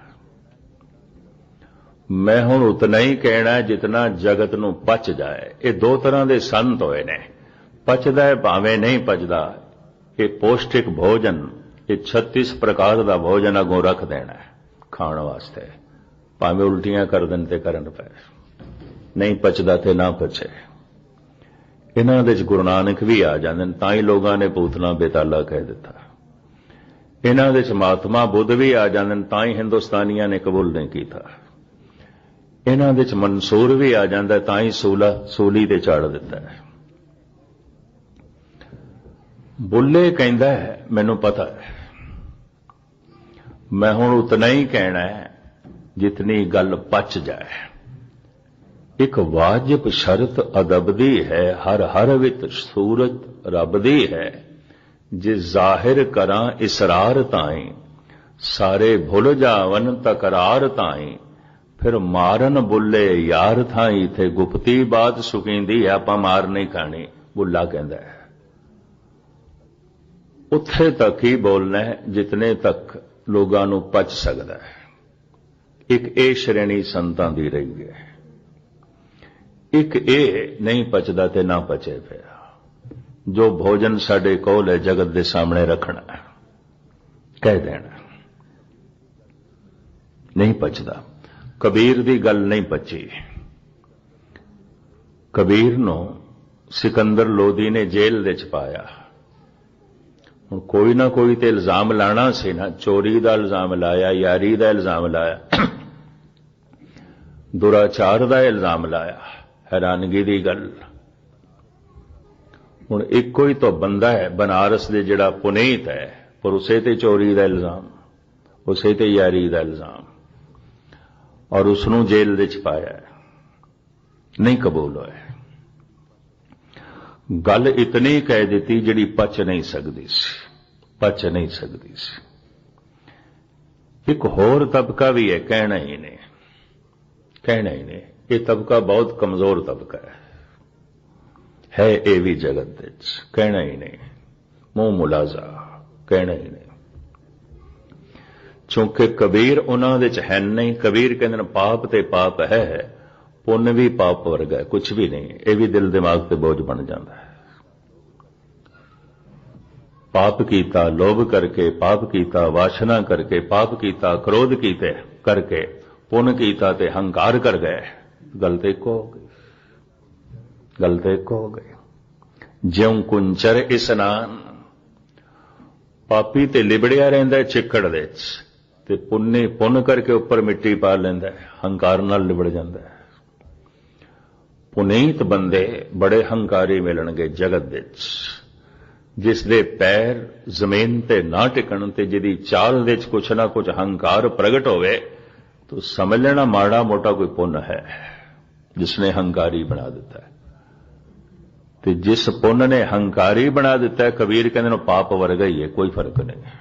ਮੈਂ ਹੁਣ ਉਤਨਾ ਹੀ ਕਹਿਣਾ ਜਿਤਨਾ ਜਗਤ ਨੂੰ ਪਚ ਜਾਏ। ਇਹ 2 ਤਰ੍ਹਾਂ ਦੇ ਸੰਤ ਹੋਏ ਨੇ। ਪਚਦਾ ਹੈ ਭਾਵੇਂ ਨਹੀਂ ਪਚਦਾ, ਇਹ ਪੌਸ਼ਟਿਕ ਭੋਜਨ, ਇਹ 36 ਪ੍ਰਕਾਰ ਦਾ ਭੋਜਨ ਅਗੋਂ ਰੱਖ ਦੇਣਾ ਖਾਣ ਵਾਸਤੇ। ਭਾਵੇਂ ਉਲਟੀਆਂ ਕਰ ਦੇਣ ਤੇ ਕਰਨ ਪਏ, ਨਹੀਂ ਪਚਦਾ ਤੇ ਨਾ ਪਚੇ। ਇਹਨਾਂ ਦੇ 'ਚ ਗੁਰੂ ਨਾਨਕ ਵੀ ਆ ਜਾਂਦੇ ਨੇ, ਤਾਂ ਹੀ ਲੋਕਾਂ ਨੇ ਪੂਤਨਾ ਬੇਤਾਲਾ ਕਹਿ ਦਿੱਤਾ। ਇਹਨਾਂ ਦੇ 'ਚ ਮਹਾਤਮਾ ਬੁੱਧ ਵੀ ਆ ਜਾਂਦੇ ਨੇ, ਤਾਂ ਹੀ ਹਿੰਦੁਸਤਾਨੀਆਂ ਨੇ ਕਬੂਲ ਨਹੀਂ ਕੀਤਾ। ਇਹਨਾਂ ਦੇ 'ਚ ਮਨਸੂਰ ਵੀ ਆ ਜਾਂਦਾ, ਤਾਂ ਹੀ ਸੂਲੀ ਤੇ ਚਾੜ ਦਿੱਤਾ ਹੈ। ਬੁੱਲੇ ਕਹਿੰਦਾ ਹੈ, ਮੈਨੂੰ ਪਤਾ ਹੈ, ਮੈਂ ਹੁਣ ਉਤਨਾ ਹੀ ਕਹਿਣਾ ਹੈ ਜਿਤਨੀ ਗੱਲ ਪਚ ਜਾਏ। ਇੱਕ ਵਾਜਬ ਸ਼ਰਤ ਅਦਬ ਦੀ ਹੈ, ਹਰ ਹਰ ਵਿੱਚ ਸੂਰਤ ਰੱਬ ਦੀ ਹੈ। ਜੇ ਜ਼ਾਹਿਰ ਕਰਾਂ ਇਸਰਾਰ ਤਾਈਂ, ਸਾਰੇ ਭੁੱਲ ਜਾਵਨ ਤਕਰਾਰ ਤਾਈਂ। ਫਿਰ ਮਾਰਨ ਬੁੱਲੇ ਯਾਰ ਥਾਈਂ, ਤੇ ਗੁਪਤੀ ਬਾਤ ਸੁਕੀਂਦੀ ਹੈ, ਆਪਾਂ ਮਾਰ ਨਹੀਂ ਖਾਣੀ। ਬੁੱਲਾ ਕਹਿੰਦਾ ਹੈ, ਉੱਥੇ ਤੱਕ ਹੀ ਬੋਲਣਾ ਹੈ ਜਿਤਨੇ ਤੱਕ ਲੋਕਾਂ ਨੂੰ ਪਚ ਸਕਦਾ ਹੈ। ਇੱਕ ਇਹ ਸ਼੍ਰੇਣੀ ਸੰਤਾਂ ਦੀ ਰਹੀ ਹੈ। ਇੱਕ ਇਹ ਨਹੀਂ ਪਚਦਾ ਤੇ ਨਾ ਪਚੇ ਪਿਆ। ਜੋ ਭੋਜਨ ਸਾਡੇ ਕੋਲ ਹੈ ਜਗਤ ਦੇ ਸਾਹਮਣੇ ਰੱਖਣਾ, ਕਹਿ ਦੇਣਾ, ਨਹੀਂ ਪਚਦਾ। ਕਬੀਰ ਦੀ ਗੱਲ ਨਹੀਂ ਪਚੀ। ਕਬੀਰ ਨੂੰ ਸਿਕੰਦਰ ਲੋਧੀ ਨੇ ਜੇਲ੍ਹ ਦੇ 'ਚ ਪਾਇਆ। ਹੁਣ ਕੋਈ ਨਾ ਕੋਈ ਤੇ ਇਲਜ਼ਾਮ ਲਾਣਾ ਸੀ ਨਾ। ਚੋਰੀ ਦਾ ਇਲਜ਼ਾਮ ਲਾਇਆ, ਯਾਰੀ ਦਾ ਇਲਜ਼ਾਮ ਲਾਇਆ, ਦੁਰਾਚਾਰ ਦਾ ਇਲਜ਼ਾਮ ਲਾਇਆ। ਹੈਰਾਨਗੀ ਦੀ ਗੱਲ, ਹੁਣ ਇੱਕੋ ਹੀ ਤਾਂ ਬੰਦਾ ਹੈ ਬਨਾਰਸ ਦੇ ਜਿਹੜਾ ਪੁਨੀਤ ਹੈ, ਪਰ ਉਸੇ ਤੇ ਚੋਰੀ ਦਾ ਇਲਜ਼ਾਮ, ਉਸੇ ਤੇ ਯਾਰੀ ਦਾ ਇਲਜ਼ਾਮ, ਔਰ ਉਸ ਨੂੰ ਜੇਲ੍ਹ ਦੇ 'ਚ ਪਾਇਆ। ਨਹੀਂ ਕਬੂਲ ਹੋਇਆ। ਗੱਲ ਇਤਨੀ ਕਹਿ ਦਿੱਤੀ ਜਿਹੜੀ ਪਚ ਨਹੀਂ ਸਕਦੀ ਸੀ, ਪਚ ਨਹੀਂ ਸਕਦੀ ਸੀ। ਇੱਕ ਹੋਰ ਤਬਕਾ ਵੀ ਹੈ, ਕਹਿਣਾ ਹੀ ਨਹੀਂ, कहना ही नहीं। ये तबका बहुत कमजोर तबका है ये भी जगत विच, कहना ही नहीं। मुंह मुलाजा, कहना ही नहीं। चूंकि कबीर उन्हां दे च है नहीं। कबीर कहंदे ने पाप ते पाप है, पुण्य भी पाप वर्गा है, कुछ भी नहीं। ये भी दिल दिमाग ते बोझ बन जाता है। पाप कीता लोभ करके, पाप कीता वासना करके, पाप कीता क्रोध कीते करके, पुण्य कीता ते हंकार कर गए। गल ते इको हो गई, गल ते इको हो गई। ज्यों कुंचर इस्नान, पापी ते लिबड़िया रहिंदा चिक्कड़ दे च, ते पुण्य करके उपर मिट्टी पा लैंदा, हंकार नाल लिबड़ जांदा है। पुनीत बंदे बड़े हंकारी मिलणगे जगत विच, जिस दे पैर जमीन ते ना टिकण ते जिहदी चाल दे च कुछ ना कुछ हंकार प्रगट होवे, तो समझ लेना माड़ा मोटा कोई पुण्य है जिसने हंकारी बना दिता है। ते जिस पुण्य ने हंकारी बना दिता है, कबीर कहंदे ने पाप वर्गा ही है, कोई फर्क नहीं है,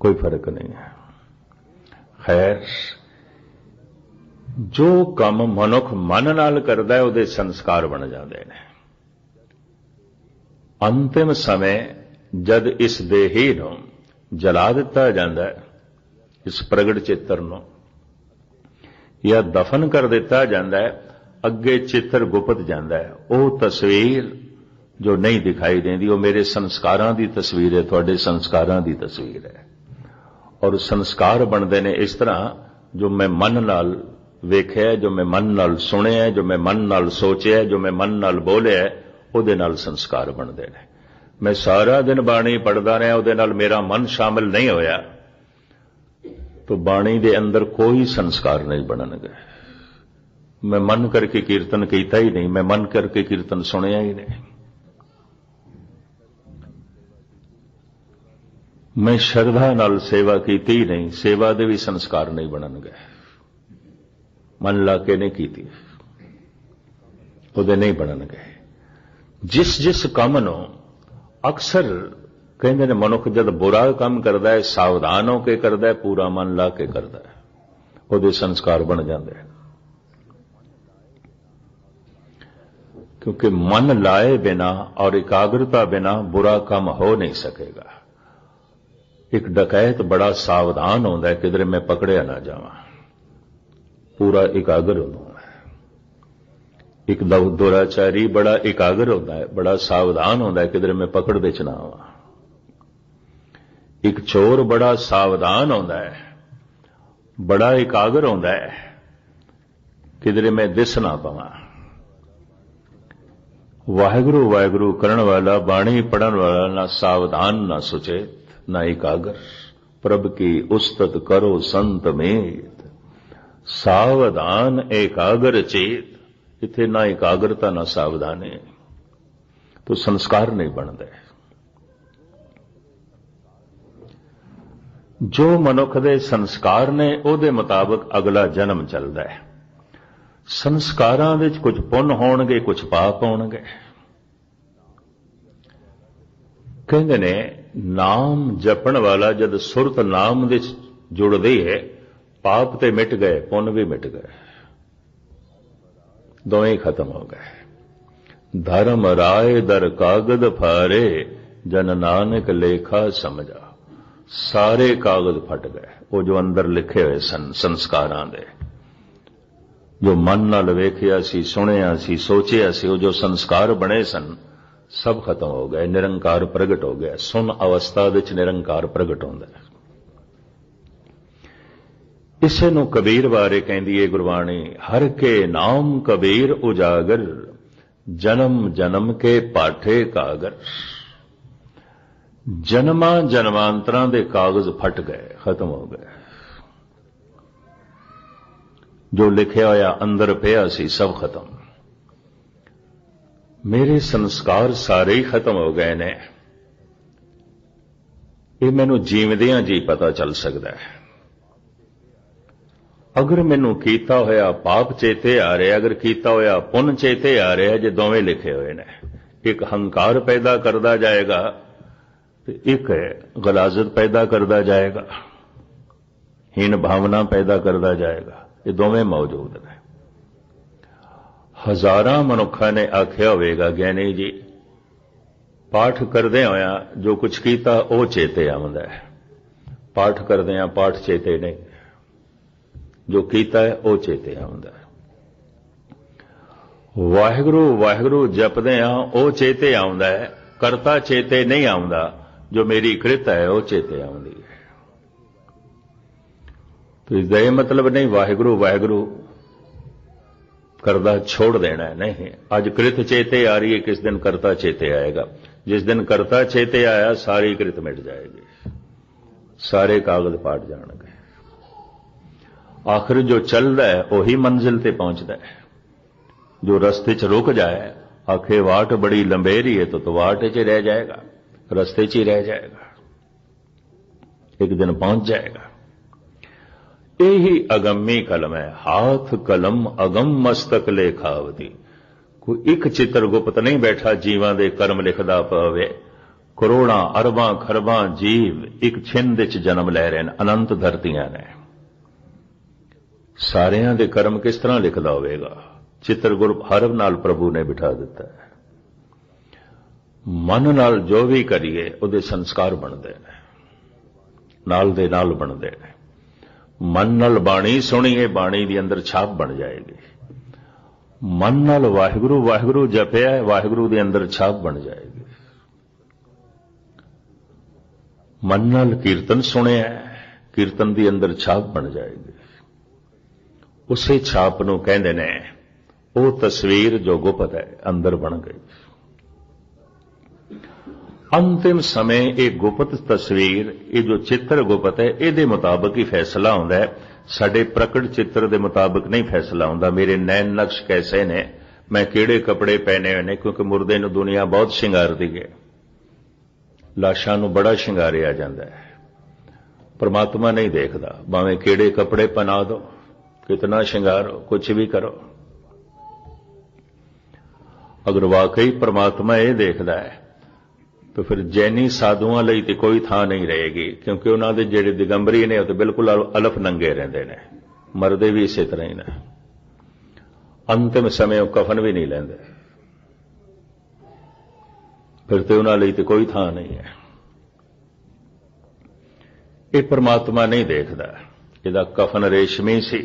कोई फर्क नहीं है। खैर, जो काम मनुख मन नाल करदा है उहदे संस्कार बन जाते हैं। अंतिम समय जद इस देही नूं जला दिता जाता है, इस प्रगट चित्र नूं, या दफन कर दिता जाता है, अगे चित्र गुप्त जाता है। वो तस्वीर जो नहीं दिखाई देती, वो मेरे संस्कारां दी तस्वीर है, तुहाडे संस्कारां दी तस्वीर है। और संस्कार बनते हैं इस तरह, जो मैं मन नाल वेख्या, जो मैं मन नाल सुनिया, जो मैं मन नाल सोचिया, जो मैं मन नाल बोलिया, उहदे नाल संस्कार बनते हैं। मैं सारा दिन बाणी पढ़दा रहा, उहदे नाल मेरा मन शामिल नहीं होया, तो बाणी दे अंदर कोई संस्कार नहीं बनणगे। मैं मन करके कीर्तन कीता ही नहीं, मैं मन करके कीर्तन सुनिया ही नहीं, मैं श्रद्धा नाल सेवा कीती ही नहीं, सेवा दे भी संस्कार नहीं बनणगे। मन ला के नहीं कीती, उहदे नहीं बनणगे। जिस जिस काम नूं अक्सर कहंदे ने मनुख जद बुरा काम करदा है, सावधान होकर करदा है, पूरा मन ला के करदा है, उहदे संस्कार बन जाते हैं। क्योंकि मन लाए बिना और एकाग्रता बिना बुरा काम हो नहीं सकेगा। एक डकैत बड़ा सावधान होता है किधरे मैं पकड़िया ना जावां, पूरा एकाग्र होता है। एक दुराचारी बड़ा एकाग्र होता है, बड़ा सावधान होता है किधरे मैं पकड़ विच ना आवां। एक चोर बड़ा सावधान होता है, बड़ा एकाग्र होता है किधरे मैं दिस ना पावां। वाहिगुरु वाहिगुरु करण वाला, बाणी पढ़न वाला, ना सावधान ना सुचेत ना एकाग्र, प्रभ की उस्तत करो संत मेद, सावधान एकाग्र चेत। इथे ना एकाग्रता ना सावधानी, तो संस्कार नहीं बनते। जो मनुख दे संस्कार ने उहदे मुताबिक अगला जन्म चलदा है। संस्कारां विच कुछ पुण्य होणगे, कुछ पाप होणगे। कहंदे ने नाम जपण वाला जद सुरत नाम विच जुड़दी है, पाप ते मिट गए, पुण्य भी मिट गए, दोवें ही खत्म हो गए। धर्म राय दर कागद फारे, जन नानक लेखा समझा। सारे कागज फट गए, वो जो अंदर लिखे हुए सन संस्कारां दे, जो मन नाल वेखिया सी, सुनिया सी, सोचिया सी, वो जो संस्कार बने सन, सब खत्म हो गए। निरंकार प्रगट हो गया। सुन अवस्था विच निरंकार प्रगट होंदा है। इसे नूं कबीर बारे कहंदी है गुरबाणी, हर के नाम कबीर उजागर, जन्म जन्म के पाठे कागर। जन्मां जन्मांतरां दे कागज फट गए, खत्म हो गए। जो लिखिया होया अंदर पिया सी, सब खत्म। मेरे संस्कार सारे ही खत्म हो गए ने। ये मैनू जीवदियां जी पता चल सकता है। अगर मैनू कीता होया पाप चेते आ रहा, अगर कीता होया पुण्य चेते आ रहा, जे दोवें लिखे हुए ने, एक हंकार पैदा करता जाएगा, एक गलाजत पैदा करता जाएगा, हीन भावना पैदा करता जाएगा। ਇਹ ਦੋਵੇਂ ਮੌਜੂਦ ਨੇ। ਹਜ਼ਾਰਾਂ ਮਨੁੱਖਾਂ ਨੇ ਆਖਿਆ ਹੋਵੇਗਾ ਗਿਆਨੀ ਜੀ ਪਾਠ ਕਰਦੇ ਹੋਇਆ ਜੋ ਕੁਝ ਕੀਤਾ ਉਹ ਚੇਤੇ ਆਉਂਦਾ ਹੈ, ਪਾਠ ਕਰਦੇ ਆ ਪਾਠ ਚੇਤੇ ਨਹੀਂ, ਜੋ ਕੀਤਾ ਹੈ ਉਹ ਚੇਤੇ ਆਉਂਦਾ ਹੈ। ਵਾਹਿਗੁਰੂ ਵਾਹਿਗੁਰੂ ਜਪਦੇ ਆ ਉਹ ਚੇਤੇ ਆਉਂਦਾ ਹੈ, ਕਰਤਾ ਚੇਤੇ ਨਹੀਂ ਆਉਂਦਾ, ਜੋ ਮੇਰੀ ਕ੍ਰਿਤ ਹੈ ਉਹ ਚੇਤੇ ਆਉਂਦੀ ਹੈ। तो इसका यह मतलब नहीं वाहिगुरु वाहिगुरु करदा छोड़ देना है, नहीं। आज कृत चेते आ रही है, किस दिन करता चेते आएगा। जिस दिन करता चेते आया सारी कृत मिट जाएगी, सारे कागज पाट जाएंगे। आखिर जो चल रहा है वही मंजिल ते पहुंचता है। जो रस्ते च रुक जाए आखे वाट बड़ी लंबेरी है तो वाट च रह जाएगा, रस्ते च ही रह जाएगा, एक दिन पहुंच जाएगा। यही अगम्मी कलम है, हाथ कलम अगम मस्तक लेखावती। कोई एक चित्रगुप्त नहीं बैठा जीवां दे कर्म लिखदा पवे। करोड़ां अरबां खरबां जीव एक छिंद विच जन्म लै रहे हैं, अनंत धरतियां ने। सारियां दे कर्म किस तरह लिखदा होवेगा? चित्रगुप्त हरफ नाल प्रभु ने बिठा दिता है। मन नाल जो भी करिए उहदे संस्कार बनदे ने, नाल दे नाल बनदे ने। मन नाल बाणी सुणीए बाणी दी अंदर छाप बन जाएगी। मन नाल वाहिगुरु वाहिगुरु जपिया वाहिगुरु दे अंदर छाप बन जाएगी। मन नाल कीर्तन सुनिया कीर्तन दी अंदर छाप बन जाएगी। उसे छाप नूं कहंदे ने वो तस्वीर जो गुप्त है अंदर बन गई। अंतिम समय एक गुप्त तस्वीर, ये जो चित्र गुप्त है इहदे मुताबिक ही फैसला होंदा है, साडे प्रकट चित्र दे मुताबिक नहीं फैसला होंदा। मेरे नैन नक्श कैसे ने, मैं किहड़े कपड़े पहने हुए ने, क्योंकि मुर्दे नूं दुनिया बहुत शिंगारदी है, लाशां नूं बड़ा शिंगारिया जांदा है। परमात्मा नहीं देखदा, भावें किहड़े कपड़े पहना दो, कितना शिंगारो, कुछ भी करो। अगर वाकई परमात्मा ये देखदा है तो फिर जैनी साधुआं लई ते कोई थां नहीं रहेगी, क्योंकि उन्हां दे जिहड़े दिगंबरी ने तो बिल्कुल अलफ नंगे रहिंदे ने, मरदे भी इसे तरह ही ने। अंतिम समय वो कफन भी नहीं लैंदे, फिर तो उन्हां लई ते कोई थां नहीं है। ये परमात्मा नहीं देखदा। इहदा कफन रेशमी सी,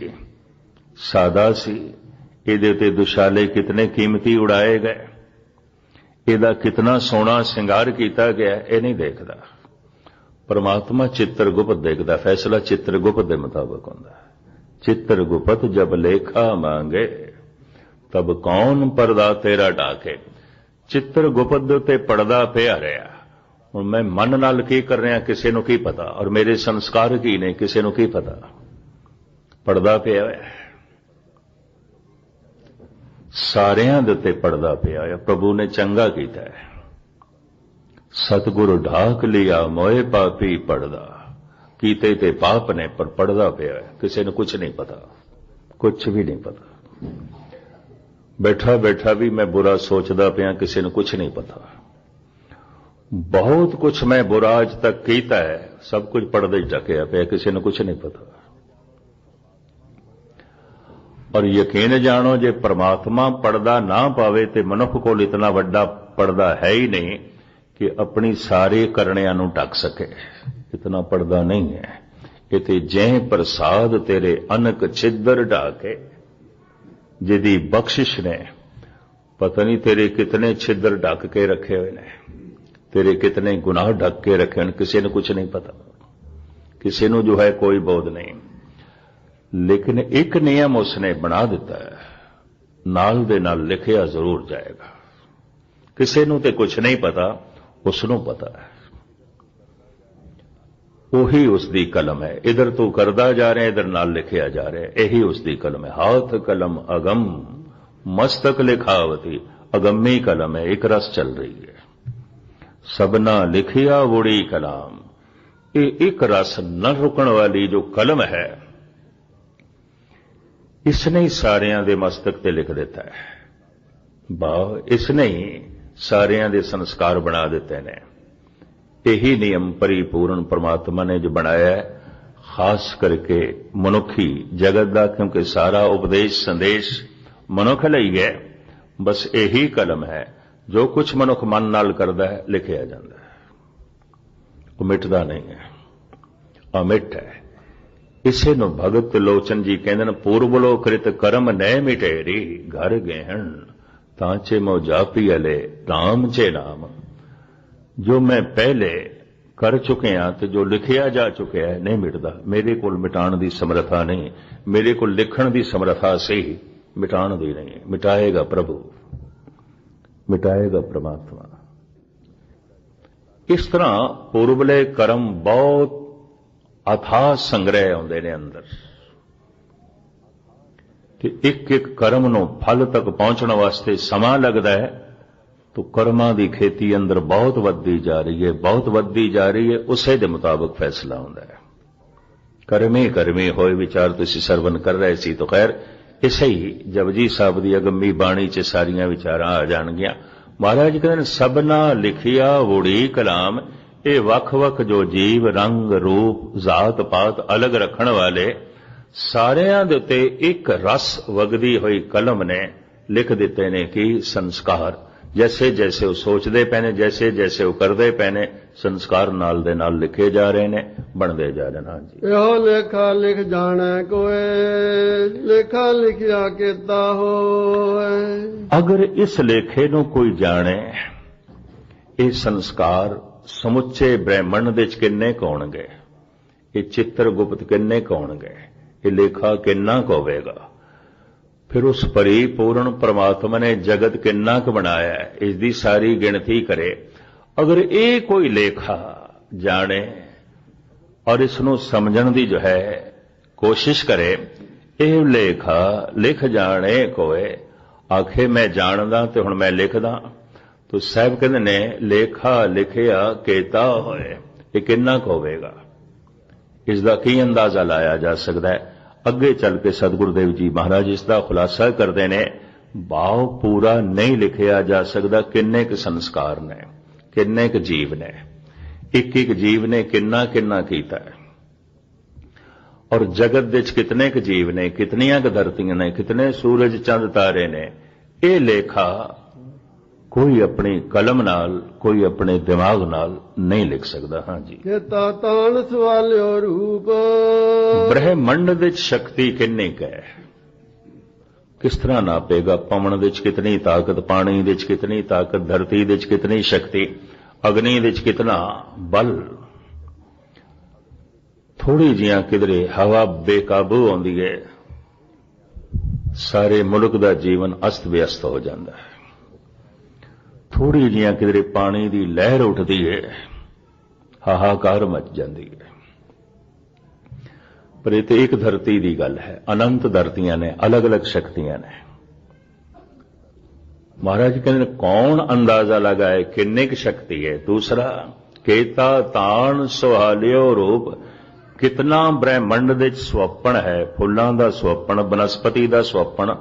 सादा सी, इहदे ते दुशाले कितने कीमती उड़ाए गए, ਇਹਦਾ कितना सोना श्रृंगार किया गया यह नहीं देखता। परमात्मा चित्रगुप्त देखता, फैसला चित्रगुप्त के मुताबिक होता है। चित्रगुप्त जब लेखा मांगे तब कौन पर्दा तेरा डाके। चित्रगुप्त ते पर्दा पिया रहा। हुण मैं मन नाल की कर रहा किसी नूं की पता, और मेरे संस्कार की ने किसी नूं की पता। पर्दा पिया है, सारियां दे उत्ते पर्दा पिया है। प्रभु ने चंगा कीता है। सतगुरु ढाक लिया मोए पापी पर्दा, कीते ते पाप ने पर पर्दा पिया है। किसी ने कुछ नहीं पता, कुछ भी नहीं पता। बैठा बैठा भी मैं बुरा सोचदा पिया, किसी ने कुछ नहीं पता। बहुत कुछ मैं बुरा आज तक कीता है, सब कुछ पर्दे ढकिया पिया, किसी ने कुछ नहीं पता। और यकीन जानो जे परमात्मा पर्दा ना पावे ते मनुख कोल इतना वड्डा पर्दा है ही नहीं कि अपनी सारे करनियां नूं ढक सके। इतना पर्दा नहीं है। इते जै प्रसाद तेरे अनक छिद्र ढाके, जिदी बख्शिश ने पता नहीं तेरे कितने छिद्र ढक के रखे हुए ने, तेरे कितने गुनाह ढक के रखे हैं, किसी ने कुछ नहीं पता। किसी नूं जो है कोई बोध नहीं। लेकिन एक नियम उसने बना दिता है, नाल दे नाल लिखिया जरूर जाएगा। किसी नूं ते कुछ नहीं पता, उसनूं पता है। वही उसकी कलम है। इधर तू करदा जा रहे, इधर नाल लिखिया जा रहा है, यही उसकी कलम है। हाथ कलम अगम मस्तक लिखावती, अगम्मी कलम है, एक रस चल रही है। सबना लिखिया वुड़ी कलाम, ये एक रस न रुकण वाली जो कलम है, इसने ही सारियां दे मस्तक ते लिख देता है। भाव इसने ही सारियां दे संस्कार बना देते हैं। यही नियम परिपूर्ण परमात्मा ने जो बनाया है। खास करके मनुखी जगत का, क्योंकि सारा उपदेश संदेश मनुख ਲਈ है। बस यही कलम है, जो कुछ मनुख मन नाल करदा है लिखिया जाता है, वो मिटदा नहीं है, अमिट है। इसे नु भगत लोचन जी कहते हैं, पूर्वलो कृत कर्म न मिटेरी घर गहन तांचे मो जापी अले राम चे नाम। जो मैं पहले कर चुके हाँ तो जो लिखिया जा चुके है नहीं मिटदा। मेरे को मिटाण की समर्था नहीं, मेरे को लिखण की समर्था से ही मिटाण दी नहीं। मिटाएगा प्रभु, मिटाएगा परमात्मा। इस तरह पूर्वले कर्म बहुत अथाह संग्रह आउंदे ने अंदर, कि एक एक कर्म नु फल तक पहुंचने वास्ते समा लगता है। तो कर्मां दी खेती अंदर बहुत वधदी जा रही है, बहुत वधदी जा रही है। उसे दे मुताबिक फैसला होता है। कर्मी कर्मी होए विचार तुसीं सरवण कर रहे सी, तो खैर इसे ही जपजी साहब दी अगम्मी बाणी च सारियां विचारां आ जाणगियां। महाराज कहते सबना लिखिया वुड़ी कलाम, ये वख-वख जो जीव रंग रूप जात पात अलग रखण वाले सारियां दे उत्ते एक रस वगदी हुई कलम ने लिख दिते ने कि संस्कार। जैसे जैसे वो सोचते पे ने, जैसे जैसे वो करते पे ने, संस्कार नाल दे नाल लिखे जा रहे ने, बनते जा रहे। हाँ जी, यो लेखा लिख जाने कोए, लेखा लिखिया केता हो। अगर इस लेखे नु कोई जाने, ये संस्कार समुचे ब्रह्मंड दे किन्ने होणगे, ये चित्रगुप्त किन्ने होणगे, ये लेखा किन्ना क होवेगा, फिर उस परिपूर्ण परमात्मा ने जगत किन्ना क बनाया है, इसकी सारी गिनती करे। अगर ये कोई लेखा जाने और इसनों समझण की जो है कोशिश करे, ये लेखा लिख जाने कोए आखे मैं जानदा तो हुण मैं लिखदा, तो साहब कहते ने लेखा लिखिया केता होए, ये किन्ना क होवेगा, इसका की अंदाजा लाया जा सकता है। अगे चल के सतगुरुदेव जी महाराज इसका खुलासा करते हैं, भाव पूरा नहीं लिखिया जा सकता किन्ने क संस्कार ने, किन्ने क जीव ने, एक एक जीव ने किन्ना किन्ना कीता है, और जगत विच कितने क जीव ने, कितनियां क धरतियां ने, कितने सूरज चंद तारे ने। ये लेखा कोई अपनी कलम नाल, कोई अपने दिमाग नाल नहीं लिख सकता। हाँ जी, केता तान सवालियो रूप। ब्रह्मंड विच शक्ति किन्नी क है, किस तरह नापेगा? पवन विच कितनी ताकत, पानी विच कितनी ताकत, धरती विच कितनी शक्ति, अग्नि विच कितना बल। थोड़ी जियां किधरे हवा बेकाबू आउंदी है, सारे मुल्क का जीवन अस्त व्यस्त हो जाता है। थोड़ी जियां किधरे पानी की लहर उठती है, हाहाकार मच जाती है। पर ये तो एक धरती की गल है, अनंत धरतियां ने, अलग अलग शक्तियां ने। महाराज कहते कौन अंदाजा लगाए किन्ने की शक्ति है। दूसरा, केता तान सुहालियो रूप, कितना ब्रह्मंड दे स्वप्न है, फुल्लां दा स्वप्न, बनस्पति दा स्वप्न,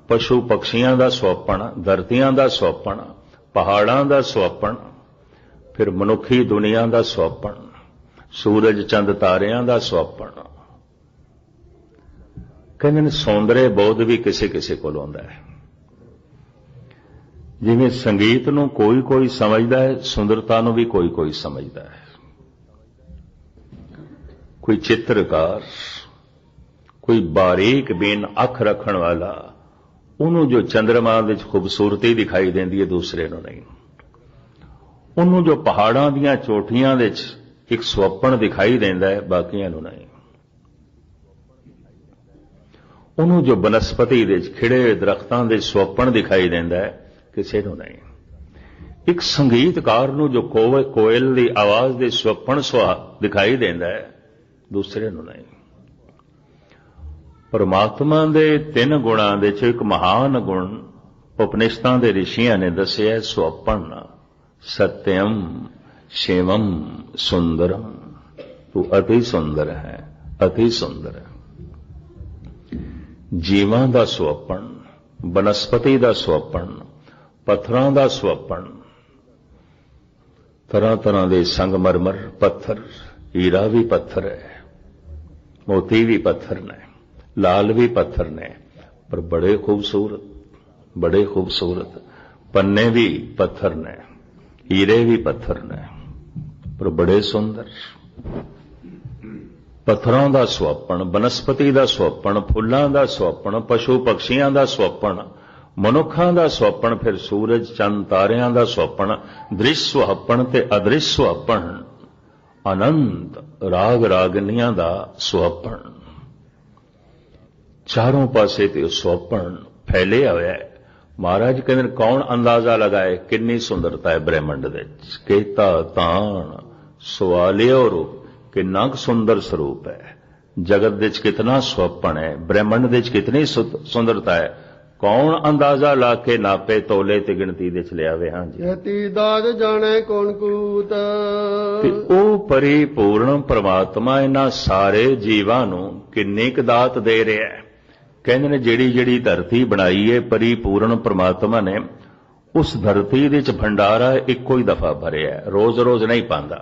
पशु पक्षियां दा स्वप्न, धरतियां दा स्वप्न, पहाड़ां दा स्वप्न, फिर मनुखी दुनिया दा स्वप्न, सूरज चंद तारियां दा स्वप्न। कहते सौंदर्य बोध भी किसी किसी को आउंदा है। जिवें संगीत नूं कोई कोई समझदा है, सुंदरता नूं भी कोई कोई समझदा है। कोई चित्रकार, कोई बारीक बेन अख रखण वाला, उन्होंने जो चंद्रमा विच खूबसूरती दिखाई देंदी है, दूसरे नूं नहीं। उन्होंने जो पहाड़ां दीयां चोटियां विच एक स्वप्न दिखाई देंदा है, बाकियां नूं नहीं। उन्होंने जो बनस्पति विच खिड़े दरख्तां दे स्वप्न दिखाई देंदा है, किसी नूं नहीं। एक संगीतकार नूं जो कोयल दी आवाज दे स्वप्न दिखाई देंदा है, दूसरे नूं नहीं। परमात्मा दे तीन गुणां दे च एक महान गुण उपनिषदां दे ऋषियां ने दस्सिया, स्वप्न सत्यम शिवम सुंदरम। तू अति सुंदर है, अति सुंदर है। जीवां दा स्वप्न, बनस्पति दा स्वप्न, पत्थरां दा स्वप्न, तरह तरह दे संगमरमर पत्थर, हीरा भी पत्थर है, मोती भी पत्थर ने, लाल भी पत्थर ने, पर बड़े खूबसूरत। पन्ने भी पत्थर ने, हीरे भी पत्थर ने, पर बड़े सुंदर। पत्थरों का सुहपण, बनस्पति का सुहपण, फुलों का सुहपण, पशु पक्षियों का सुहपण, मनुखों का सुहपण, फिर सूरज चंद तारियां का सुहपण, दृश्य सुहपण ते अदृश्य सुहपण, अनंत राग रागनियां का सुहपण। चारों पासे ते सुहपण फैले हुए है। महाराज कहते कौन अंदाजा लगाए कितनी सुंदरता है ब्रह्मंड दे विच। केता ताण सवालियो रूप, कितना सुंदर स्वरूप है। जगत दे विच कितना सुहपण है, ब्रह्मंड दे विच कितनी सुंदरता है। कौन अंदाजा ला के नापे तोले ते गिणती दे च लियावे। हां जी, यति दाद जाने कौन कूत। ते ओ परिपूर्ण परमात्मा इन्हां सारे जीवां नूं किन्नी क दात दे रिहा है। कहंदे ने ਜਿਹੜੀ ਜਿਹੜੀ ਧਰਤੀ ਬਣਾਈ ਹੈ परिपूर्ण परमात्मा ने उस धरती ਦੇ ਚ ਭੰਡਾਰਾ ਇੱਕੋ ਹੀ ਦਫਾ ਭਰਿਆ ਹੈ, ਰੋਜ਼-ਰੋਜ਼ ਨਹੀਂ ਪਾਉਂਦਾ।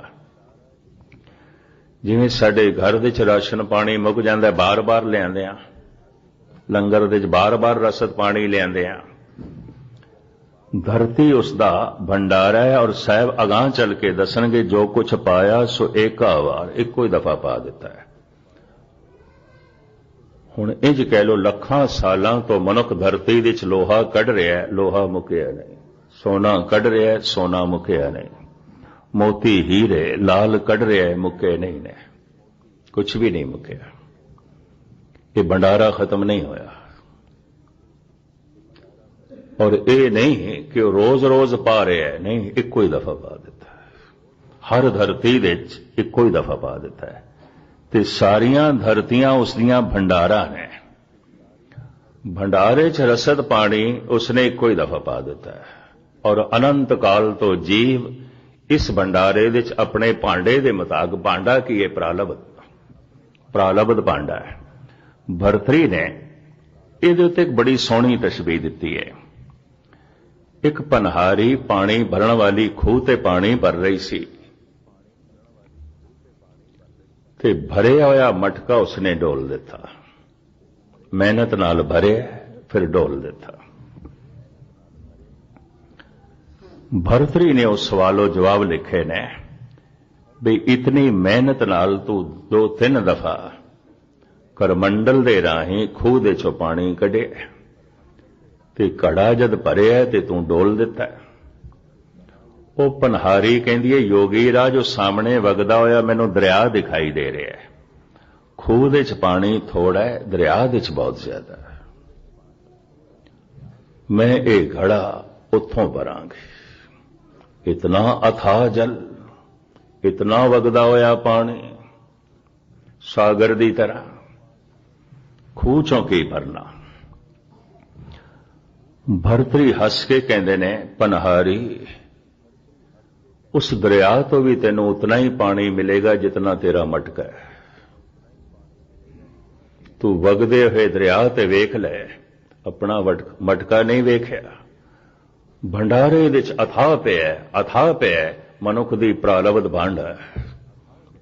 ਜਿਵੇਂ ਸਾਡੇ ਘਰ ਦੇ ਚ ਰਾਸ਼ਨ ਪਾਣੀ ਮੁੱਕ ਜਾਂਦਾ, ਬਾਰ-ਬਾਰ ਲਿਆਂਦੇ ਆ, ਲੰਗਰ ਦੇ ਚ ਬਾਰ-ਬਾਰ ਰਸਦ ਪਾਣੀ ਲਿਆਂਦੇ ਆ। धरती उसका भंडारा है। और साहब अगां चल के दसणगे जो कुछ पाया सो एका वार इको ही दफा पा दिता है। हुण इंज कह लो लखां सालां तो मनुख धरती विच लोहा कढ़ रहा है, लोहा मुकिया नहीं। सोना कढ़ रहा है, सोना मुकिया नहीं। मोती हीरे लाल कढ़ रहा है, मुके नहीं ने, कुछ भी नहीं मुकिया। ये भंडारा खत्म नहीं होया। और ये नहीं कि रोज रोज पा रहा है, नहीं, इको ही दफा पा देता है। हर धरती विच इको ही दफा पा देता है। ते सारियां धरतियां उसदियां भंडारा ने। भंडारे च रसद पानी उसने इको ही दफा पा देता है। और अनंत काल तो जीव इस भंडारे विच अपने भांडे दे मुताबिक, भांडा की है प्रालब्ध भांडा है। भरतरी ने इहदे उत्ते एक बड़ी सोहनी तशबीह दिती है। एक पनहारी पानी भरन वाली खूह ते पानी भर रही सी ते भरिया होया मटका उसने डोल दिता। मेहनत नाल भरे फिर डोल दिता। भरतरी ने उस सवालो जवाब लिखे ने भी इतनी मेहनत नाल तू 2-3 दफा करमंडल दे राही खूह दे चो पानी कढे ते घड़ा जद भरिया ते तू डोल दिता। वो पनहारी कहती है योगी राज जो सामने वगदा होया मैनू दरिया दिखाई दे रहा है। खूह दे च पानी थोड़ा है, दरिया दे च बहुत ज्यादा है। मैं ये घड़ा उथों भरांगी। इतना अथाह जल, इतना वगदा होया पानी सागर दी तरह, खूह चों की भरना। भरतरी हस के कहते ने पनहारी उस दरिया तो भी तेनों उतना ही पानी मिलेगा जितना तेरा मटका है। तू वगदे हुए दरिया ते वेख ले, अपना मटका नहीं वेख्या। भंडारे विच अथाह पिया मनुख दी प्रालब्ध भांडा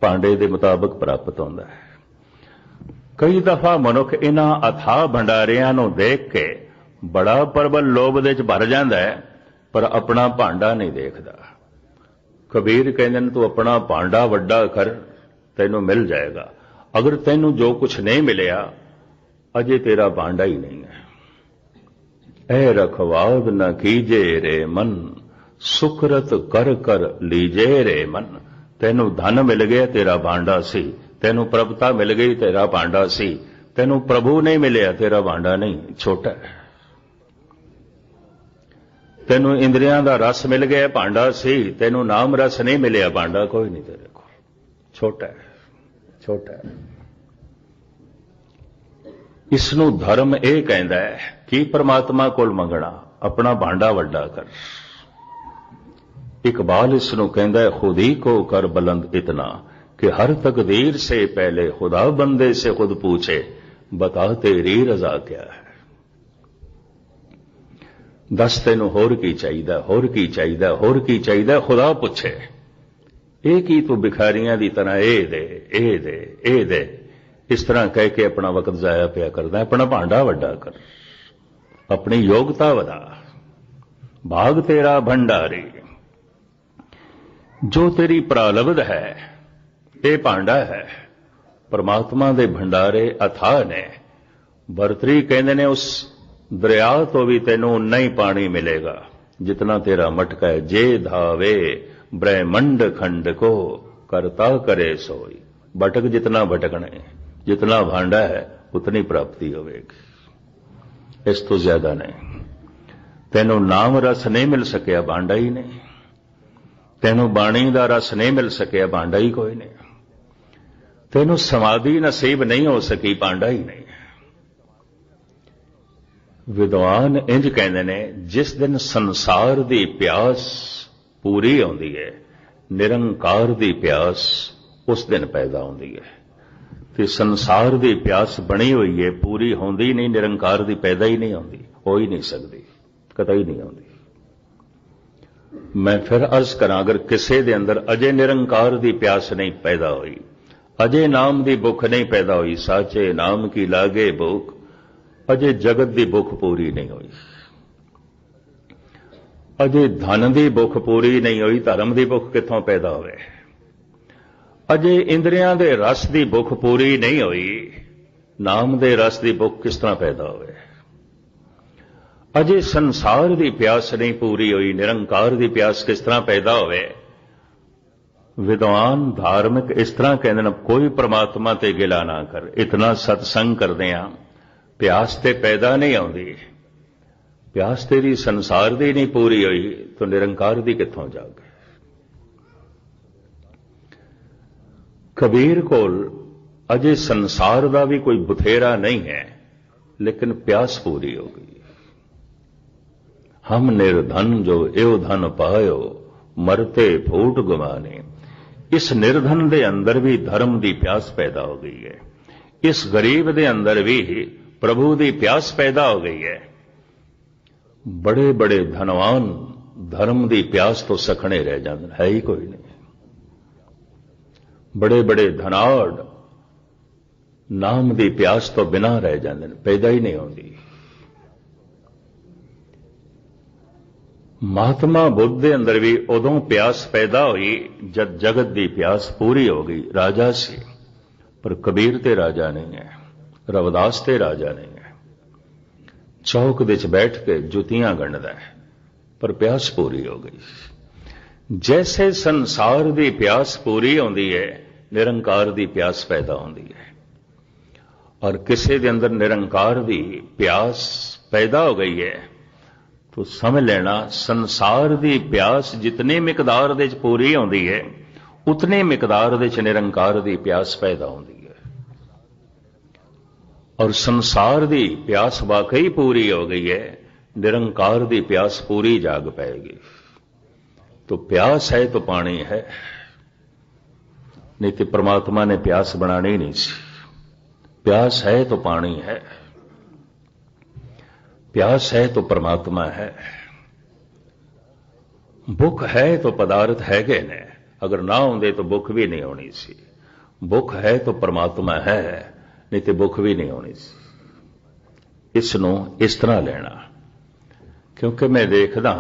भांडे दे मुताबिक प्राप्त होंदा है। कई दफा मनुख इन्हां अथाह भंडारियां नूं देख के बड़ा प्रबल लोभ दे च भर जांदा है, पर अपना भांडा नहीं देखदा। कबीर कहंदे ने तू अपना भांडा वड्डा कर, तैनू मिल जाएगा। अगर तैनू जो कुछ नहीं मिलिया अजे तेरा भांडा ही नहीं है। ऐ रखवाद न कीजे रे मन, सुखरत कर कर लीजे रे मन। तैनू धन मिल गया तेरा भांडा सी, तैनू प्रभुता मिल गई तेरा भांडा सी, तैनू प्रभु नहीं मिलिया तेरा भांडा नहीं, छोटा है। तैनू इंद्रियां दा रस मिल गया भांडा सी, तैनू नाम रस नहीं मिलिया भांडा कोई नहीं तेरे को, छोटा है, छोटा है। इसनू धर्म यह कहता है कि परमात्मा कोल मंगना, अपना भांडा वड्डा कर। इकबाल इसनू कहता है खुद ही को कर बुलंद इतना कि हर तकदीर से पहले खुदा बंदे से खुद पूछे बता तेरी रजा क्या है। दस तेनू होर की चाहिदा, होर की चाहिदा, होर की चाहिदा, खुदा पूछे एक ही तू भिखारियां दी तरह ए दे, ए दे, ए दे। इस तरह कह के अपना वक्त जाया पिया करदा है। अपना भांडा वड्डा कर, अपनी योग्यता वधा, भाग तेरा भंडारी। जो तेरी प्रालब्ध है ये भांडा है, परमात्मा दे भंडारे अथाह ने। भरतरी कहते ने उस दरिया तो भी तेनों उन्ना ही पानी मिलेगा जितना तेरा मटका है। जे धावे ब्रह्मंड खंड को करता करे सोई। भटक जितना भटकने, जितना भांडा है उतनी प्राप्ति होगी, इस तो ज्यादा नहीं। तेनों नाम रस नहीं मिल सकिया, भांडा ही नहीं। तेनों बाणी का रस नहीं मिल सकिया, भांडा ही कोई नहीं। तेनों समाधि नसीब नहीं हो सकी, भांडा ही नहीं। विद्वान इंज कहते ने, जिस दिन संसार दी प्यास पूरी आउंदी है, निरंकार दी प्यास उस दिन पैदा होती है। ते संसार दी प्यास बनी हुई है, पूरी होंदी नहीं, निरंकार दी पैदा ही नहीं होंदी, हो ही नहीं सकती, कतई नहीं होंदी। मैं फिर अर्ज करा, अगर किसी दे अंदर अजे निरंकार दी प्यास नहीं पैदा हुई, अजे नाम दी भुख नहीं पैदा हुई, साचे नाम की लागे भूख, अजे जगत दी भुख पूरी नहीं हुई, अजे धन दी भुख पूरी नहीं हुई, धर्म दी भुख कित्थों पैदा होवे। अजे इंद्रियां दे रस दी भुख पूरी नहीं हुई, नाम दे रस दी भुख किस तरह पैदा होवे। अजे संसार दी प्यास नहीं पूरी हुई, निरंकार दी प्यास किस तरह पैदा होवे। विद्वान धार्मिक इस तरह कहते हैं, कोई परमात्मा ते गिला ना कर, इतना सत्संग करदे हां, प्यास ते पैदा नहीं आउंदी। प्यास तेरी संसार दी नहीं पूरी हुई तो निरंकार दी कित्थों जागे। कबीर कोल अजे संसार दा भी कोई बथेरा नहीं है, लेकिन प्यास पूरी हो गई। हम निर्धन जो एव धन पायो, मरते फूट गवाने। इस निर्धन दे अंदर भी धर्म दी प्यास पैदा हो गई है, इस गरीब दे अंदर भी प्रभु दी प्यास पैदा हो गई है। बड़े बड़े धनवान धर्म दी प्यास तो सखने रह जाते, है ही कोई नहीं। बड़े बड़े धनाड़ नाम दी प्यास तो बिना रह जाते, पैदा ही नहीं होती। महात्मा बुद्ध दे अंदर भी उदों प्यास पैदा हुई जब जगत दी प्यास पूरी हो गई। राजा सी, पर कबीर ते राजा नहीं है, रविदास ते राजा नहीं है। चौक विच बैठ के जुतियां गणदा है, पर प्यास पूरी हो गई। जैसे संसार दी प्यास पूरी होंदी है, निरंकार दी प्यास पैदा होंदी है। और किसी दे अंदर निरंकार दी प्यास पैदा हो गई है तो समझ लेना, संसार दी प्यास जितनी मिकदार दे पूरी होंदी है, उतनी मिकदार दे निरंकार दी प्यास पैदा होंदी है। और संसार दी प्यास वाकई पूरी हो गई है, निरंकार दी प्यास पूरी जाग पाएगी। तो प्यास है तो पानी है, नहीं तो परमात्मा ने प्यास बनानी नहीं सी। प्यास है तो पानी है, प्यास है तो परमात्मा है, भुख है तो पदार्थ है गए ने, अगर ना होंदे तो भुख भी नहीं होनी सी। भुख है तो परमात्मा है, नहीं तो भुख भी नहीं होनी सी। इसनों इस तरह लेना, क्योंकि मैं देखदा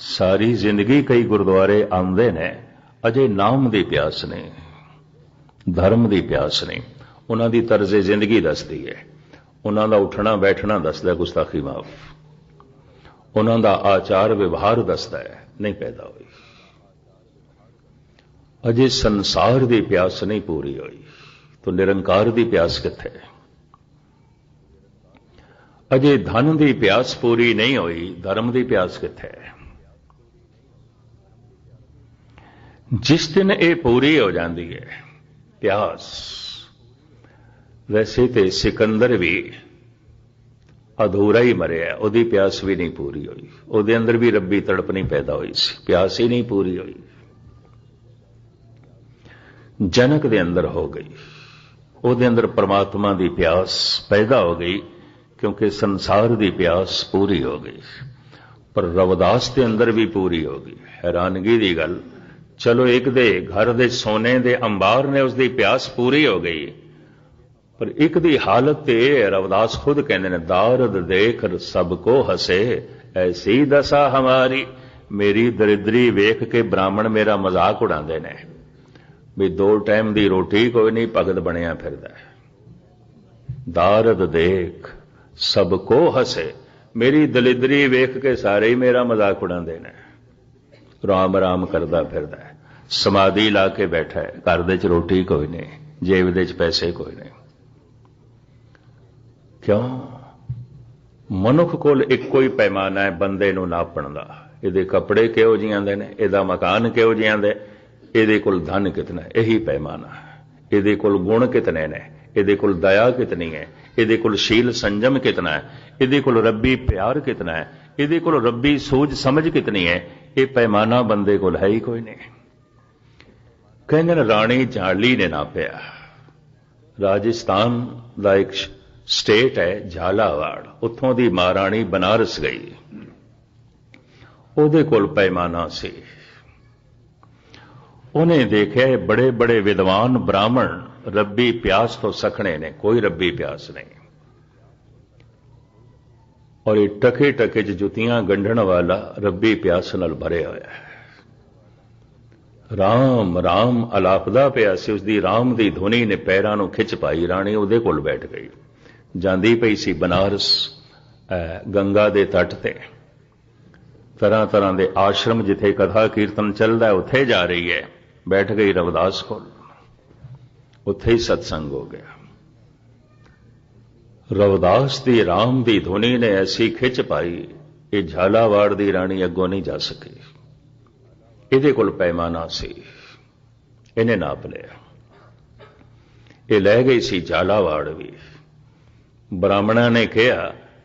सारी जिंदगी कई गुरुद्वारे आंदे ने, अजे नाम दी प्यास नहीं, धर्म दी प्यास नहीं। उन्हां दी तर्जे जिंदगी दसदी है, उन्हां दा उठना बैठना दसदा गुस्ताखी माफ, उन्हां दा आचार व्यवहार दसदा है, नहीं पैदा हुई। अजे संसार दी प्यास नहीं पूरी हुई तो निरंकार दी प्यास कित्थे। अजे धन दी प्यास पूरी नहीं हुई, धर्म दी प्यास कित्थे। जिस दिन ये पूरी हो जाती है प्यास, वैसे तो सिकंदर भी अधूरा ही मरिया, उहदी प्यास भी नहीं पूरी हुई, उहदे अंदर भी रब्बी तड़प नहीं पैदा हुई सी, प्यास ही नहीं पूरी हुई। जनक दे अंदर हो गई, उहदे अंदर परमात्मा दी प्यास पैदा हो गई, क्योंकि संसार दी प्यास पूरी हो गई। पर रविदास के अंदर भी पूरी हो गई। हैरानगी दी गल, चलो एक दे घर दे सोने दे अंबार ने उसकी प्यास पूरी हो गई, पर एक दी हालत ते यह है, रविदास खुद कहते हैं, दारद देख सबको हसे ऐसी दशा हमारी। मेरी दरिद्री वेख के ब्राह्मण मेरा मजाक उड़ाते ने भी 2 टाइम की रोटी कोई नहीं, भगत बनया फिरदा है। दारद देख सबको हसे, मेरी दलिद्री वेख के सारे ही मेरा मजाक उड़ाते ने। राम राम करदा फिरदा है, समाधि ला के बैठा है, घर दे च रोटी कोई नहीं, जेब दे च पैसे कोई नहीं। क्यों? मनुख कोल इक्को ही पैमाना है बंदे नूं नापण दा। इहदे कपड़े किहो जिहे आंदे ने, इहदा मकान किहो जिहा आंदे, इहदे कोल धन कितना है, यही पैमाना है। इहदे कोल गुण कितने ने, इहदे कोल दया कितनी है, इहदे कोल शील संयम कितना है, इहदे कोल रब्बी प्यार कितना है, इहदे कोल रब्बी सूझ समझ कितनी है, ये पैमाना बंदे कोल है ही कोई नहीं। कहंदे ने राणी झाली ने नापिया। राजस्थान दा एक स्टेट है झालावाड़, उत्थों दी महाराणी बनारस गई, ਉਹਦੇ ਕੋਲ पैमाना सी। उन्हें देखा बड़े बड़े विद्वान ब्राह्मण रब्बी प्यास तो सखने ने, कोई रब्बी प्यास नहीं। और ये टके टके च जुतियां गंढण वाला रब्बी प्यास नाल भरे होया है। राम राम अलापदा पिया सी, उसदी राम दी धुनी ने पैरां नूं खिच पाई। राणी ਉਹਦੇ ਕੋਲ बैठ गई, ਜਾਂਦੀ पई सी बनारस गंगा दे तट ते। तरह तरह के आश्रम जिथे कथा कीर्तन चलता है उत्थे जा रही है। बैठ गई रविदास को, उत्थे ही सत्संग हो गया। रविदास दी राम दी धुनी ने ऐसी खिच पाई, ये झालावाड़ दी राणी अगों नहीं जा सकी। इहदे कोल पैमाना सी, इन्हें नाप लिया। ये लै गई सी झालावाड़ भी। ब्राह्मणा ने कहा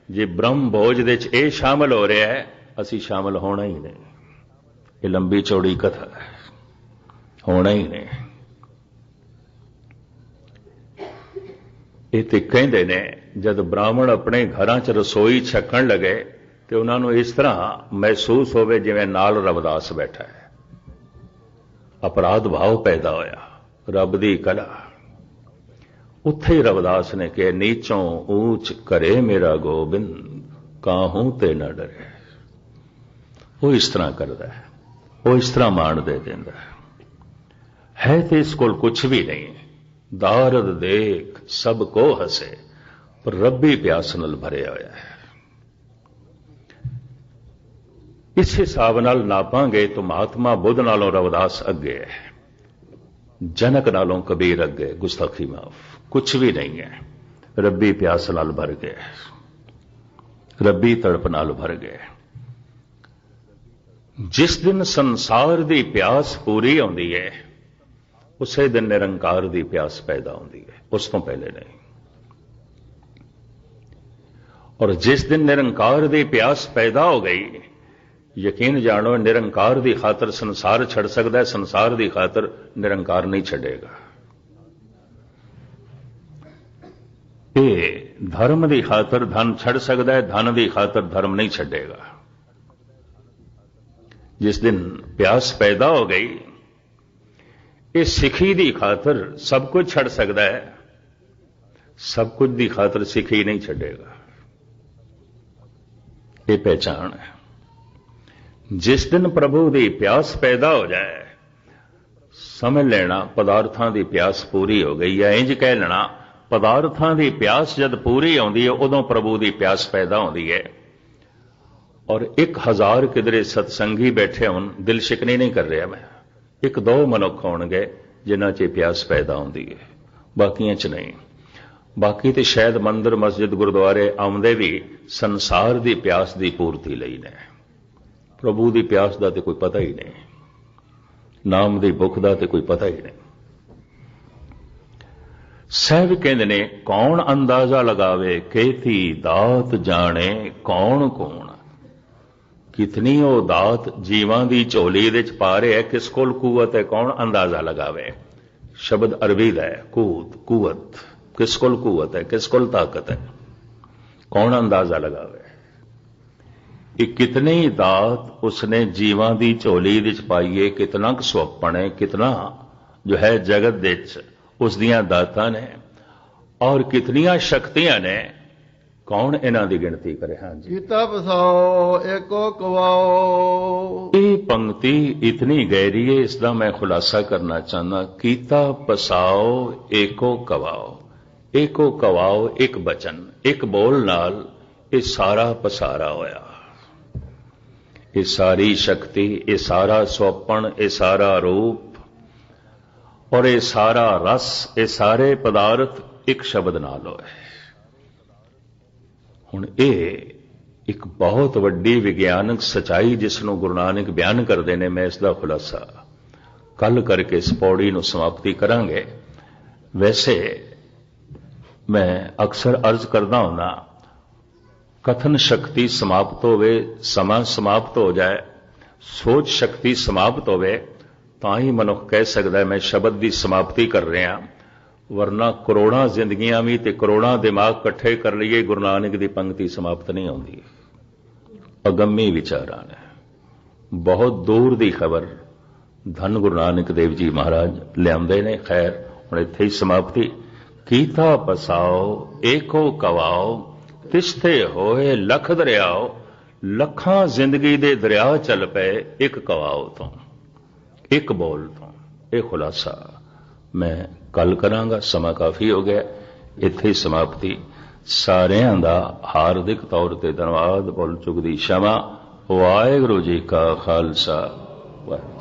जे ब्रह्म भोज दे च ये शामिल हो रहा है, असी शामिल होना ही नहीं। ये लंबी चौड़ी कथा है, होना ही नहीं। ये तो कहते ने जब ब्राह्मण अपने घरां च रसोई छकण लगे तो उन्होंने इस तरह महसूस होवे जिवें नाल रविदास बैठा है। अपराध भाव पैदा होया, रब दी कला। उत्थे ही रविदास ने कहा, नीचों ऊंच करे मेरा गोबिंद, काहूं ते न डरे। वो इस तरह करता है, वो इस तरह मान दे देंदा है तो इस कोल कुछ भी नहीं। दारद देख सबको हसे, पर रब्बी प्यास नाल भरे होया है। इस हिसाब नाल नापांगे तो महात्मा बुद्ध नालों रविदास अगे है, जनक नालों कबीर अगे, गुस्ताखी माफ कुछ भी नहीं है। रब्बी प्यास नाल भर गए, रब्बी तड़प नाल भर गए। जिस दिन संसार दी प्यास पूरी आउंदी है, उसे दिन निरंकार दी प्यास पैदा होती है, उस तो पहले नहीं। और जिस दिन निरंकार दी प्यास पैदा हो गई, यकीन जानो निरंकार दी खातर संसार छड़ सकता है, संसार दी खातर निरंकार नहीं छड़ेगा। ये धर्म दी खातर धन छड़ सकता है, धन दी खातर धर्म नहीं छड़ेगा। जिस दिन प्यास पैदा हो गई, इस सिखी दी खातर सब कुछ छड़ सकता है, सब कुछ दी खातर सिखी नहीं छड़ेगा। ये पहचान है। जिस दिन प्रभु दी प्यास पैदा हो जाए, समझ लेना पदार्थां दी प्यास पूरी हो गई। या इंज कह लेना पदार्थां दी प्यास जद पूरी आउंदी है, उदों प्रभु दी प्यास पैदा होती है। और 1000 किधरे सत्संगी बैठे होन, दिल शिकनी नहीं कर रहा मैं, 1-2 मनुख होणगे जिन्हां च प्यास पैदा होती है, बाकियां च नहीं। बाकी तो शायद मंदिर मस्जिद गुरुद्वारे आउंदे भी संसार दी प्यास दी पूर्ति लई ने, प्रभु दी प्यास दा ते कोई पता ही नहीं, नाम दी भुख दा ते कोई पता ही नहीं। सहब कहंदे ने कौन अंदाजा लगावे, केती दात जाने कौन कौन। कितनी वो दात जीवां दी झोली दे च पा रहे है, किस कोल कुवत है, कौन अंदाजा लगावे। शब्द अरबी दा है, कुवत, किस कोल कुवत है, किस कोल ताकत है, कौन अंदाजा लगावे। ये कितनी दात उसने जीवां दी झोली दे च पाई है, कितना स्वप्न है, कितना जो है जगत दे च उस दियां दातां ने। और कितनियां शक्तियां ने, कौन इन्हां दी गिनती करे। हाँ जी, ਕੀਤਾ ਪਸਾਓ ਏਕੋ ਕਵਾਓ। ये पंक्ति इतनी गहरी है, इसका मैं खुलासा करना चाहना। कीता पसाओ एको कवाओ, एको कवाओ एक बचन, एक बोल नाल ये सारा पसारा होया। ये सारी शक्ति, ये सारा स्वपन, ये सारा रूप और ये सारा रस, ये सारे पदार्थ एक शब्द नाल होए। हुण ये एक बहुत वड्डी विज्ञानक सच्चाई जिसनों गुरु नानक बयान करते हैं। मैं इसका खुलासा कल करके इस पौड़ी नूं समाप्ति करांगे। वैसे मैं अक्सर अर्ज करदा हुंदा, कथन शक्ति समाप्त होवे, समा समाप्त हो जाए, सोच शक्ति समाप्त होवे, तां ही मनुख कह सकदा है मैं शब्द की समाप्ति कर रहा। वरना करोड़ां जिंदगियां भी ते करोड़ां दिमाग इकट्ठे कर लिए, गुरु नानक की पंक्ति समाप्त नहीं होती। अगम्य विचारां ने, बहुत दूर की खबर धन गुरु नानक देव जी महाराज लियाते ने। खैर हुण इत्थे ही समाप्ति। कीता पसाओ एको कवाओ, तिस्थे होए लख दरियाओ। लखां जिंदगी दे दरिया चल पे एक कवाओ तो, एक बोल तो। यह खुलासा मैं कल करांगा, समा काफी हो गया। इत्थे ही समाप्ति। सारियां दा हार्दिक तौर ते धन्नवाद। भुल चुक दी क्षमा। वाहिगुरू जी का खालसा। वाहिगुरू।